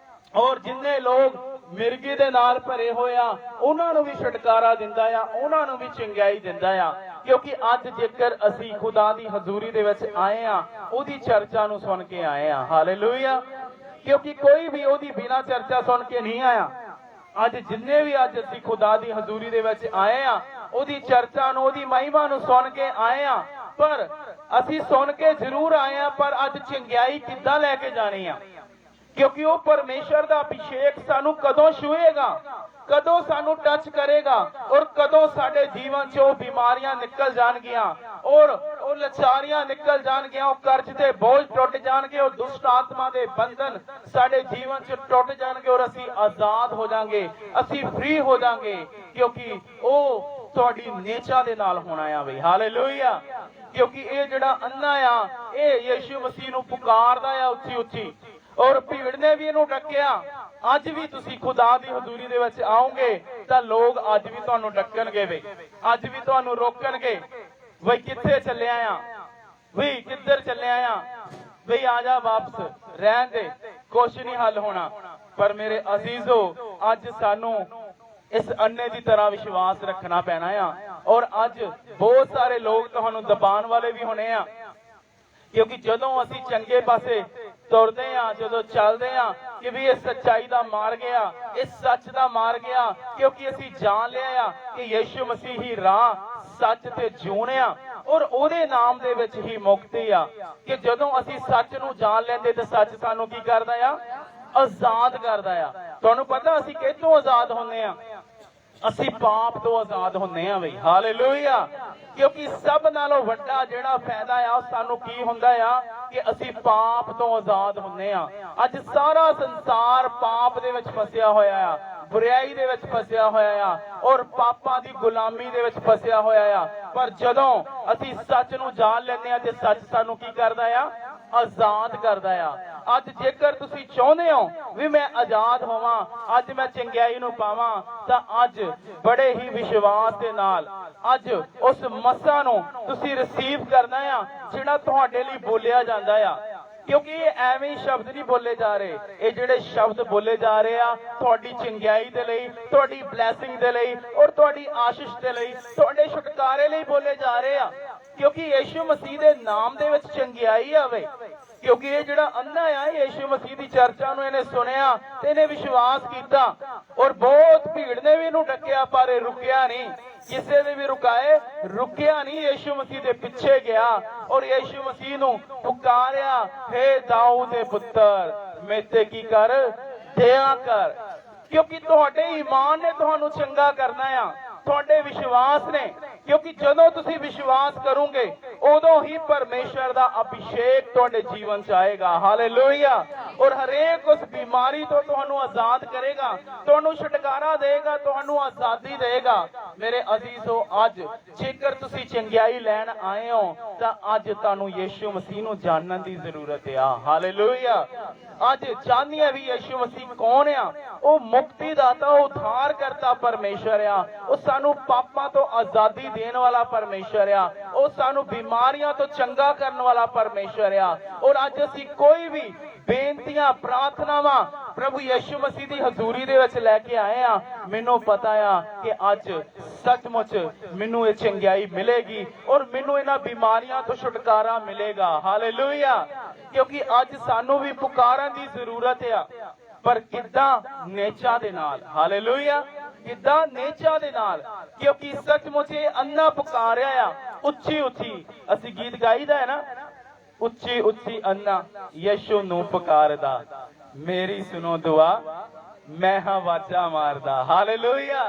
ਔਰ ਜਿੰਨੇ ਲੋਕ ਮਿਰਗੀ ਦੇ ਨਾਲ ਭਰੇ ਹੋਇਆ ਉਹਨਾਂ ਨੂੰ ਵੀ ਛੁਟਕਾਰਾ ਦਿੰਦਾ ਆ, ਉਹਨਾਂ ਨੂੰ ਵੀ ਚੰਗਿਆਈ ਦਿੰਦਾ ਆ। ਕਿਉਂਕਿ ਅੱਜ ਜੇਕਰ ਅਸੀਂ ਖੁਦਾ ਦੀ ਹਜ਼ੂਰੀ ਦੇ ਵਿੱਚ ਆਏ ਆ, ਉਹਦੀ ਚਰਚਾ ਨੂੰ ਸੁਣ ਕੇ ਆਏ ਆ। ਹਾਲੇਲੂਇਆ। ਕਿਉਂਕਿ ਕੋਈ ਵੀ ਉਹਦੀ ਬਿਨਾਂ ਚਰਚਾ ਸੁਣ ਕੇ ਨਹੀਂ ਆਇਆ। ਅੱਜ ਜਿੰਨੇ ਵੀ ਅੱਜ ਅਸੀਂ ਖੁਦਾ ਦੀ ਹਜ਼ੂਰੀ ਦੇ ਵਿੱਚ ਆਏ ਆ, ਉਹਦੀ ਚਰਚਾ ਨੂੰ, ਉਹਦੀ ਮਹਿਮਾ ਨੂੰ ਸੁਣ ਕੇ ਆਏ ਆ। ਪਰ ਅਸੀਂ ਸੁਣ ਕੇ ਜ਼ਰੂਰ ਆਏ ਆ, ਪਰ ਅੱਜ ਚੰਗਿਆਈ ਕਿੱਦਾਂ ਲੈ ਕੇ ਜਾਣੀ ਆ? ਕਿਉਂਕਿ ਉਹ ਪਰਮੇਸ਼ਰ ਦਾ ਅਭਿਸ਼ੇਕ ਸਾਨੂੰ ਕਦੋਂ ਛੂਹੇਗਾ, ਕਦੋਂ ਸਾਨੂੰ ਟੱਚ ਕਰੇਗਾ, ਔਰ ਕਦੋਂ ਸਾਡੇ ਜੀਵਨ 'ਚ ਉਹ ਬਿਮਾਰੀਆਂ ਨਿਕਲ ਜਾਣਗੀਆਂ, ਔਰ ਉਹ ਲਾਚਾਰੀਆਂ ਨਿਕਲ ਜਾਣਗੀਆਂ, ਉਹ ਕਰਜ਼ ਦੇ ਬੋਝ ਟੁੱਟ ਜਾਣਗੇ, ਉਹ ਦੁਸ਼ਟ ਆਤਮਾ ਦੇ ਬੰਧਨ ਸਾਡੇ ਜੀਵਨ 'ਚ ਟੁੱਟ ਜਾਣਗੇ, ਔਰ ਅਸੀਂ ਆਜ਼ਾਦ ਹੋ ਜਾਾਂਗੇ, ਅਸੀਂ ਫ੍ਰੀ ਹੋ ਜਾਾਂਗੇ। ਕਿਉਂਕਿ ਉਹ ਤੁਹਾਡੀ ਨੇਚਾ ਦੇ ਨਾਲ ਹੋਣਾ ਆ ਬਈ। ਹਾਲੇਲੂਇਆ। ਕਿਉਂਕਿ ਇਹ ਜਿਹੜਾ ਅੰਨਾ ਆ, ਇਹ ਯੀਸ਼ੂ ਮਸੀਹ ਨੂੰ ਪੁਕਾਰਦਾ ਆ ਉੱਚੀ ਉੱਚੀ, ਔਰ ਭੀੜ ਨੇ ਵੀ ਇਹਨੂੰ ਡੱਕਿਆ। ਅੱਜ ਵੀ ਤੁਸੀਂ ਖੁਦਾ ਦੀ ਹਜ਼ੂਰੀ ਦੇ ਵਿੱਚ ਆਓਗੇ ਤਾਂ ਲੋਕ ਅੱਜ ਵੀ ਤੁਹਾਨੂੰ ਡੱਕਣਗੇ ਵੇ, ਅੱਜ ਵੀ ਤੁਹਾਨੂੰ ਰੋਕਣਗੇ। ਬਈ ਕਿੱਥੇ ਚੱਲਿਆ ਆ, ਬਈ ਕਿੱਧਰ ਚੱਲਿਆ ਆ, ਬਈ ਆ ਜਾ ਵਾਪਸ, ਰਹਿਣ ਦੇ, ਕੁਛ ਨਹੀਂ ਹੱਲ ਹੋਣਾ। ਪਰ ਮੇਰੇ ਅਜ਼ੀਜ਼ੋ, ਅੱਜ ਸਾਨੂੰ ਇਸ ਅੰਨੇ ਦੀ ਤਰ੍ਹਾਂ ਵਿਸ਼ਵਾਸ ਰੱਖਣਾ ਪੈਣਾ ਆ। ਔਰ ਅੱਜ ਬਹੁਤ ਸਾਰੇ ਲੋਕ ਤੁਹਾਨੂੰ ਦਬਾਉਣ ਵਾਲੇ ਵੀ ਹੋਣੇ ਆ। ਕਿਉਂਕਿ ਜਦੋਂ ਅਸੀਂ ਚੰਗੇ ਪਾਸੇ ਤੁਰਦੇ ਆ, ਜਦੋਂ ਚੱਲਦੇ ਆ ਕਿ ਵੀ ਇਹ ਸੱਚਾਈ ਦਾ ਮਾਰਗ ਆ, ਇਹ ਸੱਚ ਦਾ ਮਾਰਗ ਆ, ਕਿਉਂਕਿ ਅਸੀਂ ਜਾਣ ਲਿਆ ਆ ਕਿ ਯੀਸ਼ੂ ਮਸੀਹ ਹੀ ਰਾਹ, ਸੱਚ ਤੇ ਜੀਵਨ ਆ, ਔਰ ਉਹਦੇ ਨਾਮ ਦੇ ਵਿੱਚ ਹੀ ਮੁਕਤੀ ਆ। ਕਿ ਜਦੋਂ ਅਸੀਂ ਸੱਚ ਨੂੰ ਜਾਣ ਲੈਂਦੇ ਤੇ ਸੱਚ ਸਾਨੂੰ ਕੀ ਕਰਦਾ ਆ? ਆਜ਼ਾਦ ਕਰਦਾ ਆ। ਤੁਹਾਨੂੰ ਪਤਾ ਅਸੀਂ ਕਿੱਥੋਂ ਆਜ਼ਾਦ ਹੁੰਦੇ ਆ? ਅਸੀਂ ਪਾਪ ਤੋਂ ਆਜ਼ਾਦ ਹੁੰਦੇ ਆ ਬਈ। ਹਾਲੇਲੂਇਆ। ਕਿਉਂਕਿ ਸਭ ਨਾਲੋਂ ਵੱਡਾ ਜਿਹੜਾ ਫਾਇਦਾ ਆ ਸਾਨੂੰ ਕੀ ਹੁੰਦਾ ਆ ਕਿ ਅਸੀਂ ਪਾਪ ਤੋਂ ਆਜ਼ਾਦ ਹੁੰਦੇ ਆ। ਅੱਜ ਸਾਰਾ ਸੰਸਾਰ ਪਾਪ ਦੇ ਵਿੱਚ ਫਸਿਆ ਹੋਇਆ ਆ, ਬੁਰਾਈ ਦੇ ਵਿੱਚ ਫਸਿਆ ਹੋਇਆ ਆ, ਔਰ ਪਾਪਾਂ ਦੀ ਗੁਲਾਮੀ ਦੇ ਵਿੱਚ ਫਸਿਆ ਹੋਇਆ ਆ। ਪਰ ਜਦੋਂ ਅਸੀਂ ਸੱਚ ਨੂੰ ਜਾਣ ਲੈਂਦੇ ਆ ਤੇ ਸੱਚ ਸਾਨੂੰ ਕੀ ਕਰਦਾ ਆ? ਆਜ਼ਾਦ ਕਰਦਾ ਆ। ਅੱਜ ਜੇਕਰ ਤੁਸੀਂ ਚਾਹੁੰਦੇ ਹੋ ਵੀ ਮੈਂ ਆਜ਼ਾਦ ਹੋਵਾਂ, ਅੱਜ ਮੈਂ ਚੰਗਿਆਈ ਨੂੰ ਪਾਵਾਂ, ਤਾਂ ਅੱਜ ਬੜੇ ਹੀ ਵਿਸ਼ਵਾਸ ਦੇ ਨਾਲ ਅੱਜ ਉਸ ਮਸਾ ਨੂੰ ਤੁਸੀਂ ਰਿਸੀਵ ਕਰਨਾ ਆ ਜਿਹੜਾ ਤੁਹਾਡੇ ਲਈ ਬੋਲਿਆ ਜਾਂਦਾ ਆ। ਕਿਉਂਕਿ ਇਹ ਐਵੇਂ ਹੀ ਸ਼ਬਦ ਨਹੀਂ ਬੋਲੇ ਜਾ ਰਹੇ, ਇਹ ਜਿਹੜੇ ਸ਼ਬਦ ਬੋਲੇ ਜਾ ਰਹੇ ਆ ਤੁਹਾਡੀ ਚੰਗਿਆਈ ਦੇ ਲਈ, ਤੁਹਾਡੀ ਬਲੇਸਿੰਗ ਦੇ ਲਈ, ਔਰ ਤੁਹਾਡੀ ਆਸ਼ੀਸ਼ ਦੇ ਲਈ, ਤੁਹਾਡੇ ਛੁਟਕਾਰੇ ਲਈ ਬੋਲੇ ਜਾ ਰਹੇ ਆ। ਕਿਉਂਕਿ ਯੀਸ਼ੂ ਮਸੀਹ ਦੇ ਨਾਮ ਦੇ ਵਿੱਚ ਚੰਗਿਆਈ ਆਵੇ। ਕਿਉਂਕਿ ਇਹ ਜਿਹੜਾ ਅੰਨਾ ਆ, ਯੀਸ਼ੂ ਮਸੀਹ ਦੀ ਚਰਚਾ ਨੂੰ ਇਹਨੇ ਸੁਣਿਆ ਤੇ ਇਹਨੇ ਵਿਸ਼ਵਾਸ ਕੀਤਾ, ਔਰ ਬਹੁਤ ਭੀੜ ਨੇ ਵੀ ਇਹਨੂੰ ਡੱਕਿਆ, ਪਰ ਇਹ ਰੁਕਿਆ ਨਹੀਂ। ਕਿਸੇ ਦੇ ਵੀ ਰੁਕਿਆ ਨਹੀਂ, ਯੀਸ਼ੂ ਮਸੀਹ ਦੇ ਪਿੱਛੇ ਗਿਆ, ਔਰ ਯੀਸ਼ੂ ਮਸੀਹ ਨੂੰ ਪੁਕਾਰਿਆ, ਹੇ ਦਾਊਦ ਦੇ ਪੁੱਤਰ, ਮੇਤੇ ਕੀ ਕਰ, ਦਇਆ ਕਰ। ਕਿਉਂਕਿ ਤੁਹਾਡੇ ਈਮਾਨ ਨੇ ਤੁਹਾਨੂੰ ਚੰਗਾ ਕਰਨਾ ਆ, ਤੁਹਾਡੇ ਵਿਸ਼ਵਾਸ ਨੇ। ਕਿਉਂਕਿ ਜਦੋਂ ਤੁਸੀਂ ਵਿਸ਼ਵਾਸ ਕਰੋਗੇ ਉਦੋਂ ਹੀ ਪਰਮੇਸ਼ਰ ਦਾ ਅਭਿਸ਼ੇਕ ਤੁਹਾਡੇ ਜੀਵਨ 'ਚ ਆਏਗਾ। ਹਾਲੇਲੂਇਆ। ਔਰ ਹਰੇਕ ਉਸ ਬਿਮਾਰੀ ਤੋਂ ਤੁਹਾਨੂੰ ਆਜ਼ਾਦ ਕਰੇਗਾ, ਤੁਹਾਨੂੰ ਛੁਟਕਾਰਾ ਦੇਗਾ, ਤੁਹਾਨੂੰ ਆਜ਼ਾਦੀ ਦੇਗਾ। ਮੇਰੇ ਅਜ਼ੀਜ਼ੋ, ਅੱਜ ਜੇਕਰ ਤੁਸੀਂ ਚੰਗਿਆਈ ਲੈਣ ਆਏ ਹੋ ਤਾਂ ਅੱਜ ਤੁਹਾਨੂੰ ਯੀਸ਼ੂ ਮਸੀਹ ਨੂੰ ਜਾਣਨ ਦੀ ਜ਼ਰੂਰਤ ਆ। ਹਾਲੇਲੂਇਆ। ਅੱਜ ਜਾਣੀਏ ਵੀ ਯੀਸ਼ੂ ਮਸੀਹ ਕੌਣ ਆ। ਉਹ ਮੁਕਤੀ ਦਾਤਾ, ਉਹ ਉਧਾਰ ਕਰਤਾ ਪਰਮੇਸ਼ਰ ਆ। ਉਹ ਸਾਨੂੰ ਪਾਪਾਂ ਤੋਂ ਆਜ਼ਾਦੀ ਦੇਣ ਵਾਲਾ ਪਰਮੇਸ਼ਰ ਆ। ਉਹ ਸਾਨੂੰ ਬਿਮਾਰੀਆਂ ਤੋਂ ਚੰਗਾ ਕਰਨ ਵਾਲਾ ਪਰਮੇਸ਼ਰ ਆ। ਔਰ ਅੱਜ ਅਸੀਂ ਕੋਈ ਵੀ ਬੇਨਤੀਆਂ, ਪ੍ਰਾਰਥਨਾਵਾਂ ਪ੍ਰਭੂ ਯੀਸ਼ੂ ਮਸੀਹ ਦੀ ਹਜ਼ੂਰੀ ਦੇ ਵਿੱਚ ਲੈ ਕੇ ਆਏ ਆ। ਮੈਨੂੰ ਪਤਾ ਆ ਕਿ ਅੱਜ ਸੱਚਮੁੱਚ ਮੈਨੂੰ ਇਹ ਚੰਗਿਆਈ ਮਿਲੇਗੀ, ਔਰ ਮੈਨੂੰ ਇਹਨਾਂ ਬਿਮਾਰੀਆਂ ਤੋਂ ਛੁਟਕਾਰਾ ਮਿਲੇਗਾ। ਹਾਲੇਲੂਇਆ। ਕਿਉਂਕਿ ਅੱਜ ਸਾਨੂੰ ਵੀ ਪੁਕਾਰਨ ਦੀ ਜ਼ਰੂਰਤ ਆ, ਪਰ ਕਿੱਦਾਂ? ਨੇਚਾ ਦੇ ਨਾਲ। ਹਾਲੇਲੂਇਆ। ਕਿੱਦਾਂ? ਨੇਚਾ ਦੇ ਨਾਲ। ਕਿਉਂਕਿ ਸੱਚਮੁੱਚ ਇਹ ਅੰਨਾ ਪੁਕਾਰਿਆ ਆ ਉੱਚੀ ਉੱਚੀ। ਅਸੀਂ ਗੀਤ ਗਾਈਦਾ ਹੈ ਨਾ, ਉੱਚੀ ਉੱਚੀ ਅੰਨਾ ਯੀਸ਼ੂ ਨੂੰ ਪੁਕਾਰਦਾ, ਮੇਰੀ ਸੁਣੋ ਦੁਆ, ਮੈਂ ਹਾਂ ਵਾਜਾ ਮਾਰਦਾ। ਹਾਲੇਲੂਇਆ।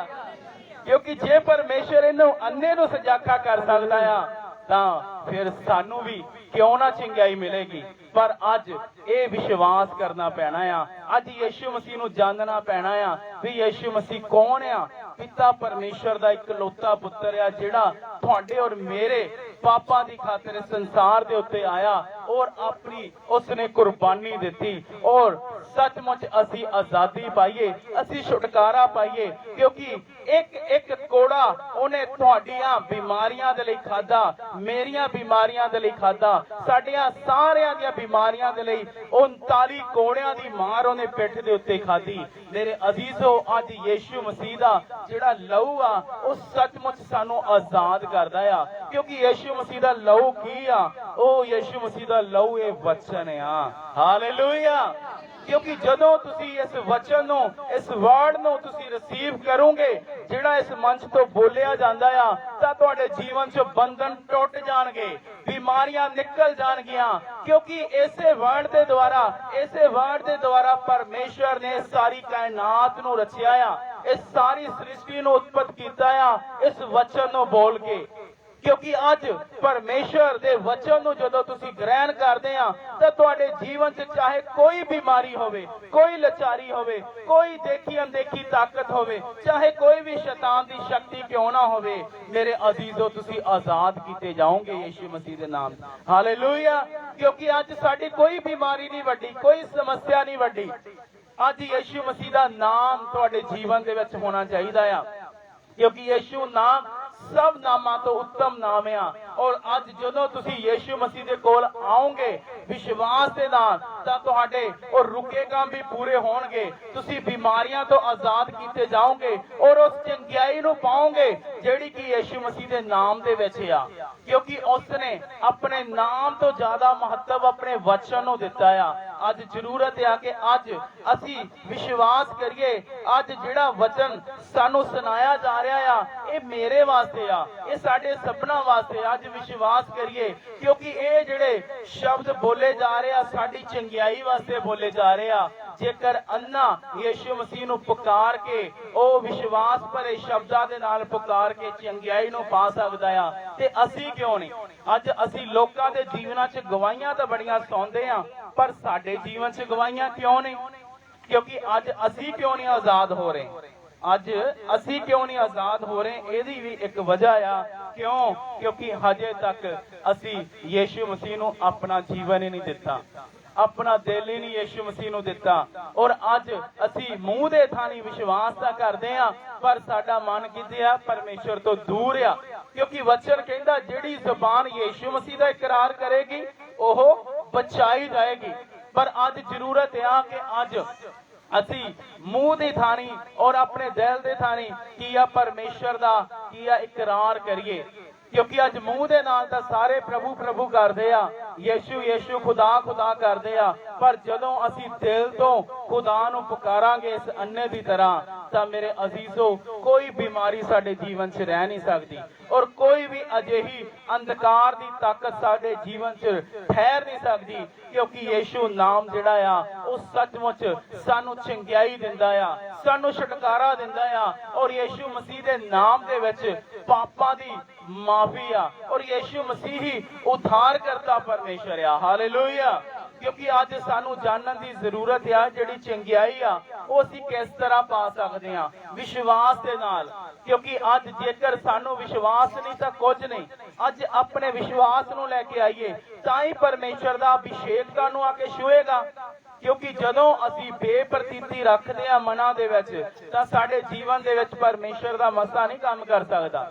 ਕਿਉਂਕਿ ਜੇ ਪਰਮੇਸ਼ਰ ਇਹਨੂੰ ਅੰਨੇ ਨੂੰ ਸਜਾਖਾ ਕਰ ਸਕਦਾ ਆ ਤਾਂ ਫਿਰ ਸਾਨੂੰ ਵੀ ਕਿਉਂ ਨਾ ਚੰਗਿਆਈ ਮਿਲੇਗੀ। ਪਰ ਅੱਜ ਇਹ ਵਿਸ਼ਵਾਸ ਕਰਨਾ ਪੈਣਾ ਆ, ਅੱਜ ਯੀਸ਼ੂ ਮਸੀਹ ਨੂੰ ਜਾਣਨਾ ਪੈਣਾ ਆ ਵੀ ਯੀਸ਼ੂ ਮਸੀਹ ਕੌਣ ਆ, पिता परमेश्वर दा इकलौता पुत्र आ जिहड़ा तुहाडे और मेरे पापां दी खातिर संसार दे उत्ते आया और अपनी उसने कुर्बानी दिती और सचमुच असी आजादी पाइए, असी छुटकारा पाइए, क्योंकि एक एक कोड़ा उन्हें तुहाडियां बीमारियां दे लई खादा, मेरियां बीमारियां दे लई खादा, साडियां सारियां दी बीमारियां दे लई 39 कोड़ियां दी मार उन्हें पिठ दे उत्ते खादी। मेरे अजीजो, अज यीशु मसीह दा जिहड़ा लहू आ वो सचमुच सानू आजाद करदा आ, क्योंकि यीशु मसीह दा लहू की आ, ओ यीशु मसीह दा लहू ए वचन आ। हालेलुया। क्योंकि जदों तुसी इस वचन नूं, इस वर्ड नूं तुसी रिसीव करोगे जिहड़ा इस मंच तो बोलिया जांदा आ, तां तुहाडे जीवन च बंधन टुट जाणगे, बीमारियां निकल जाणगियां, क्योंकि इसे वर्ड दे द्वारा परमेश्वर ने सारी कायनात नूं रचिया आ, इस सारी सृष्टि नूं उत्पन्न कीता आ इस वचन नूं बोल के। क्योंकि अज परमेश्वर दे वचन नूं जदों तुसी ग्रहण करदे आ तां तुहाडे जीवन च चाहे कोई बीमारी होवे, कोई लाचारी होवे, कोई देखी अनदेखी ताकत होवे, चाहे कोई भी शैतान दी शक्ति क्यों ना होवे, मेरे अजीजों तुसी आजाद कीते जाओगे यीशु मसीह दे नाम। हालेलुया। क्योंकि अज साडी कोई बीमारी नहीं वड्डी, कोई समस्या नहीं वड्डी, अज यीशु मसीह दा नाम तुहाडे जीवन दे विच होना चाहिदा आ, क्योंकि यीशु नाम सब नामां तो उत्तम नाम आ। और अज जदों तुसी यीशु मसीह दे कोल आओगे विश्वास दे नाल तां तुहाडे और रुके काम भी पूरे होणगे, तुसी बीमारियां तो आजाद कीते जाओगे और उस चंगियाई नूं पाओगे जिहड़ी कि यीशु मसीह दे नाम दे विच आ, क्योंकि उसने अपने नाम तो ज्यादा महत्व अपने वचन नूं दिता आ। अज जरूरत आ कि अज असी विश्वास करिए, अज जिहड़ा वचन सानू सुनाया जा रहा आ ये मेरे वास्ते आ, ये साडे सबना वास्ते। अज विश्वास करिए, क्योंकि ये जिहड़े शब्द बोले जा रहे आ साडी चंगियाई वास्ते बोले जा रहे आ। जेकर अन्ना यीशु मसीह नूं पुकार के ओ विश्वास भरे शब्दां दे नाल पुकार के चंगियाई नूं पा सकदा आ, ते असी क्यों नहीं? अज असी लोकां दे जीवनां च गवाहियां तां बड़ियां सुणदे आ, पर साडे जीवन च गवाहियां क्यों नहीं? क्योंकि अज असी क्यों नहीं आजाद हो रहे? अज असी क्यों नहीं आजाद हो रहे? एदी भी एक वजह आ। क्यों? क्योंकि हजे तक असी यीशु मसीह नूं अपना जीवन ही नहीं दिता, अपना दिल ही नहीं यीशु मसीह नूं दिता। और अज असी मूंह दे थानी विश्वास तां करदे आ, पर साडा मन किते आ? परमेश्वर तो दूर आ। क्योंकि वचन कहंदा जिहड़ी जुबान यीशु मसीह दा इकरार करेगी ओह बचाई जाएगी। पर अज जरूरत आ कि अज असी मूंह दी थानी और अपने दिल दे थानी किया परमेश्वर दा किया इकरार करिए। क्योंकि अज मूंह दे नाल तां सारे प्रभु प्रभु करदे आ, यीशु यीशु खुदा खुदा करदे आ, पर जदों असी दिल तो खुदा नूं पुकारांगे इस अन्ने दी तरह तां मेरे अजीजो कोई बीमारी साडे जीवन च रह नहीं सकदी और कोई भी अजिही अंधकार दी ताकत साडे जीवन च ठहर नहीं सकदी। क्योंकि यीशु नाम जिहड़ा आ वो सचमुच सानू चंगियाई दिंदा आ, सानू छुटकारा दिंदा आ। और यीशु मसीह दे नाम दे विच पापां दी माफी आ और यीशु मसीह ही उद्धार करता परमेश्वर आ। हालेलुया। क्योंकि अज सानू जानन दी जरूरत आ जिहड़ी चंगियाई आ वो असीं किस तरह पा सकदे आ? विश्वास दे नाल। क्योंकि अज जेकर सानू विश्वास नहीं तां कुछ नहीं। अज अपने विश्वास नूं लैके आईए तां ही परमेश्वर दा अभिषेक सानू आके छूएगा। क्योंकि जदों असी बेप्रतीति रखदे आ मनां दे विच तां साडे जीवन दे विच परमेश्वर दा मसा नहीं काम कर सकदा।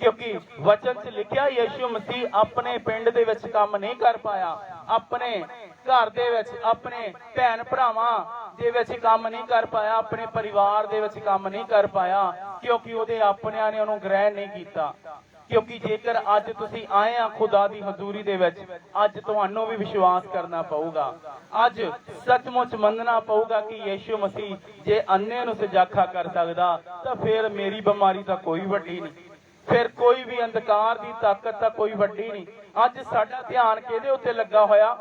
क्योंकि वचन च लिखिया यीशु मसीह अपने पिंड दे विच काम नहीं कर पाया, अपने घर दे विच अपने भैन भरावां दे विच काम नहीं कर पाया, अपने परिवार दे विच काम नहीं कर पाया, क्योंकि उहदे अपनिਆਂ ने ਉਹਨੂੰ ग्रहण नहीं कीता। क्योंकि जेकर अज तुसी आए आ खुदा दी हजूरी दे विच, अज तुहानू भी विश्वास करना पऊगा, अज सचमुच मनना पऊगा कि यीशु मसीह जे अन्ने नूं सजाखा कर सकदा तां फिर मेरी बीमारी तां कोई वड्डी नहीं, फिर कोई भी अंधकार दी ताकत तां कोई वड्डी नहीं। अज साडा ध्यान किहदे उत्ते लगा होया?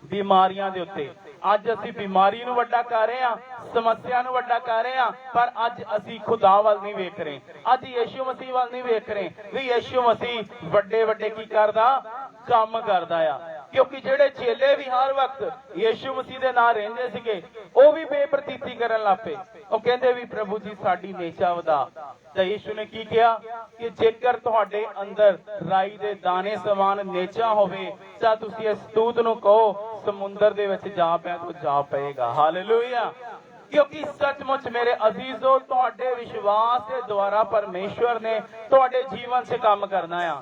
बीमारियां दे उत्ते। अज असी बीमारी नूं वड्डा कर रहे हां, समस्या नूं वड्डा कर रहे हां, पर अज असी खुदा वल नहीं वेख रहे, अज यीशु मसीह वल नहीं वेख रहे भी यीशु मसीह वड्डे वड्डे की करदा? काम करदा आ। क्योंकि ਜਿਹੜੇ ਚੇਲੇ ਵੀ ਹਰ ਵਕਤ ਯੀਸ਼ੂ ਮਸੀਹ ਦੇ ਨਾਲ ਰਹਿੰਦੇ ਸੀਗੇ ਉਹ ਵੀ ਬੇਪ੍ਰਤੀਤੀ ਕਰਨ ਲੱਗ ਪਏ। ਉਹ ਕਹਿੰਦੇ ਵੀ ਪ੍ਰਭੂ ਜੀ ਸਾਡੀ ਨੇਚਾ ਵਧਾ। ਤਾਂ ਯੀਸ਼ੂ ਨੇ ਕੀ ਕਿਹਾ ਕਿ ਜੇਕਰ ਤੁਹਾਡੇ ਅੰਦਰ ਰਾਈ ਦੇ ਦਾਣੇ ਸਮਾਨ ਨੇਚਾ ਹੋਵੇ ਤਾਂ ਤੁਸੀਂ ਇਸ ਦੂਤ ਨੂੰ ਕਹੋ ਸਮੁੰਦਰ ਦੇ ਵਿੱਚ ਜਾ ਪੈ ਤੋ ਜਾ ਪਏਗਾ। ਹਾਲੇਲੂਇਆ। क्योंकि सचमुच मेरे अजीजों तुहाडे विश्वास के द्वारा परमेश्वर ने तुहाडे जीवन से काम करना है।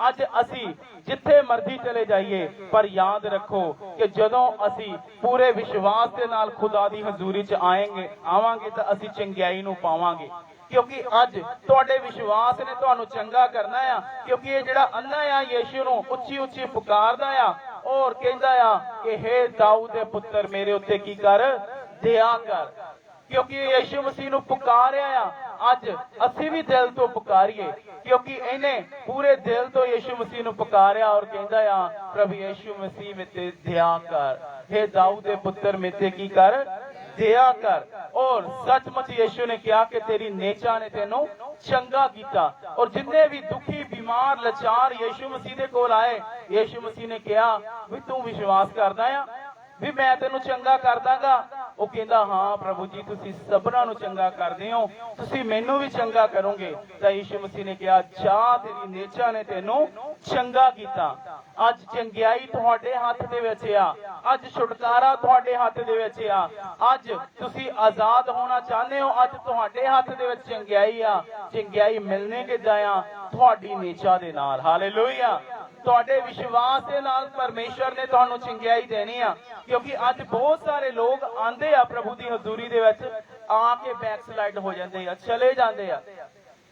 ਅੱਜ ਅਸੀਂ ਜਿੱਥੇ ਮਰਜ਼ੀ ਚਲੇ ਜਾਈਏ ਪਰ ਯਾਦ ਰੱਖੋ ਕਿ ਜਦੋਂ ਅਸੀਂ ਪੂਰੇ ਵਿਸ਼ਵਾਸ ਦੇ ਨਾਲ ਖੁਦਾ ਦੀ ਹਜ਼ੂਰੀ 'ਚ ਆਵਾਂਗੇ ਤਾਂ ਅਸੀਂ ਚੰਗਿਆਈ ਨੂੰ ਪਾਵਾਂਗੇ। ਕਿਉਂਕਿ ਅੱਜ ਤੁਹਾਡੇ ਵਿਸ਼ਵਾਸ ਨੇ ਤੁਹਾਨੂੰ ਚੰਗਾ ਕਰਨਾ ਆ। ਕਿਉਂਕਿ ਇਹ ਜਿਹੜਾ ਅੰਨਾ ਆ ਯੀਸ਼ੂ ਨੂੰ ਉੱਚੀ ਉੱਚੀ ਪੁਕਾਰਦਾ ਆ ਔਰ ਕਹਿੰਦਾ ਆ ਕਿ ਹੇ ਦਾਊਦ ਦੇ ਪੁੱਤਰ ਮੇਰੇ ਉੱਤੇ ਕੀ ਕਰ दया कर। क्योंकि यीशु मसीह ਨੂੰ ਪੁਕਾਰਿਆ ਆ ਅੱਜ ਅਸੀਂ ਵੀ ਦਿਲ ਤੋਂ ਪੁਕਾਰੀਏ क्योंकि ਇਹਨੇ ਪੂਰੇ ਦਿਲ ਤੋਂ ਯੀਸ਼ੂ ਮਸੀਹ ਨੂੰ ਪੁਕਾਰਿਆ ਔਰ ਕਹਿੰਦਾ ਆ ਪ੍ਰਭੂ ਯੀਸ਼ੂ ਮਸੀਹ ਮੇਤੇ ਦਇਆ ਕਰ। हे दाऊद ਦੇ ਪੁੱਤਰ ਮੇਤੇ ਕੀ ਕਰ ਦਇਆ ਕਰ। ਔਰ ਸੱਚਮੁੱਚ ਯੀਸ਼ੂ ਨੇ ਕਿਹਾ ਕਿ ਤੇਰੀ ਨੇਚਾ ਨੇ ਤੈਨੂੰ ਚੰਗਾ ਕੀਤਾ। ਔਰ ਜਿੰਨੇ ਵੀ ਦੁਖੀ ਬਿਮਾਰ ਲਾਚਾਰ ਯੀਸ਼ੂ ਮਸੀਹ ਦੇ ਕੋਲ ਆਏ ਯੀਸ਼ੂ ਮਸੀਹ ਨੇ ਕਿਹਾ ਵੀ ਤੂੰ ਵਿਸ਼ਵਾਸ ਕਰਦਾ ਆ ਵੀ ਮੈਂ ਤੈਨੂੰ ਚੰਗਾ ਕਰ ਦਾਂਗਾ। ਉਹ ਕਹਿੰਦਾ ਹਾਂ ਪ੍ਰਭੂ ਜੀ ਤੁਸੀਂ ਸਭਨਾਂ ਨੂੰ ਚੰਗਾ ਕਰਦੇ ਹੋ ਤੁਸੀਂ ਮੈਨੂੰ ਵੀ ਚੰਗਾ ਕਰੋਗੇ। ਤਾਂ ਯੀਸ਼ੂ ਮਸੀਹ ਨੇ ਕਿਹਾ ਜਾ ਤੇਰੀ ਨੇਚਾ ਨੇ ਤੈਨੂੰ ਚੰਗਾ ਕੀਤਾ। ਅੱਜ ਚੰਗਿਆਈ ਤੁਹਾਡੇ ਹੱਥ ਦੇ ਵਿੱਚ ਆ। ਅੱਜ ਛੁਟਕਾਰਾ ਤੁਹਾਡੇ ਹੱਥ ਦੇ ਵਿੱਚ ਆ। ਅੱਜ ਤੁਸੀਂ ਆਜ਼ਾਦ ਹੋਣਾ ਚਾਹੁੰਦੇ ਹੋ ਅੱਜ ਤੁਹਾਡੇ ਹੱਥ ਦੇ ਵਿੱਚ ਚੰਗਿਆਈ ਆ। ਚੰਗਿਆਈ ਮਿਲਣੇ ਕਿੱਦਾਂ ਆ ਤੁਹਾਡੀ ਨੇਚਾ ਦੇ ਨਾਲ। ਹਾਲੇਲੂਇਆ। ਤੁਹਾਡੇ ਵਿਸ਼ਵਾਸ ਦੇ ਨਾਲ ਪਰਮੇਸ਼ਰ ਨੇ ਤੁਹਾਨੂੰ ਚੰਗਿਆਈ ਦੇਣੀ ਆ। ਕਿਉਂਕਿ ਅੱਜ ਬਹੁਤ ਸਾਰੇ ਲੋਕ ਆਂਦੇ ਆ ਪ੍ਰਭੂ ਦੀ ਹਜ਼ੂਰੀ ਦੇ ਵਿੱਚ ਆ ਕੇ ਬੈਕਸਲਾਈਡ ਹੋ ਜਾਂਦੇ ਆ ਚਲੇ ਜਾਂਦੇ ਆ।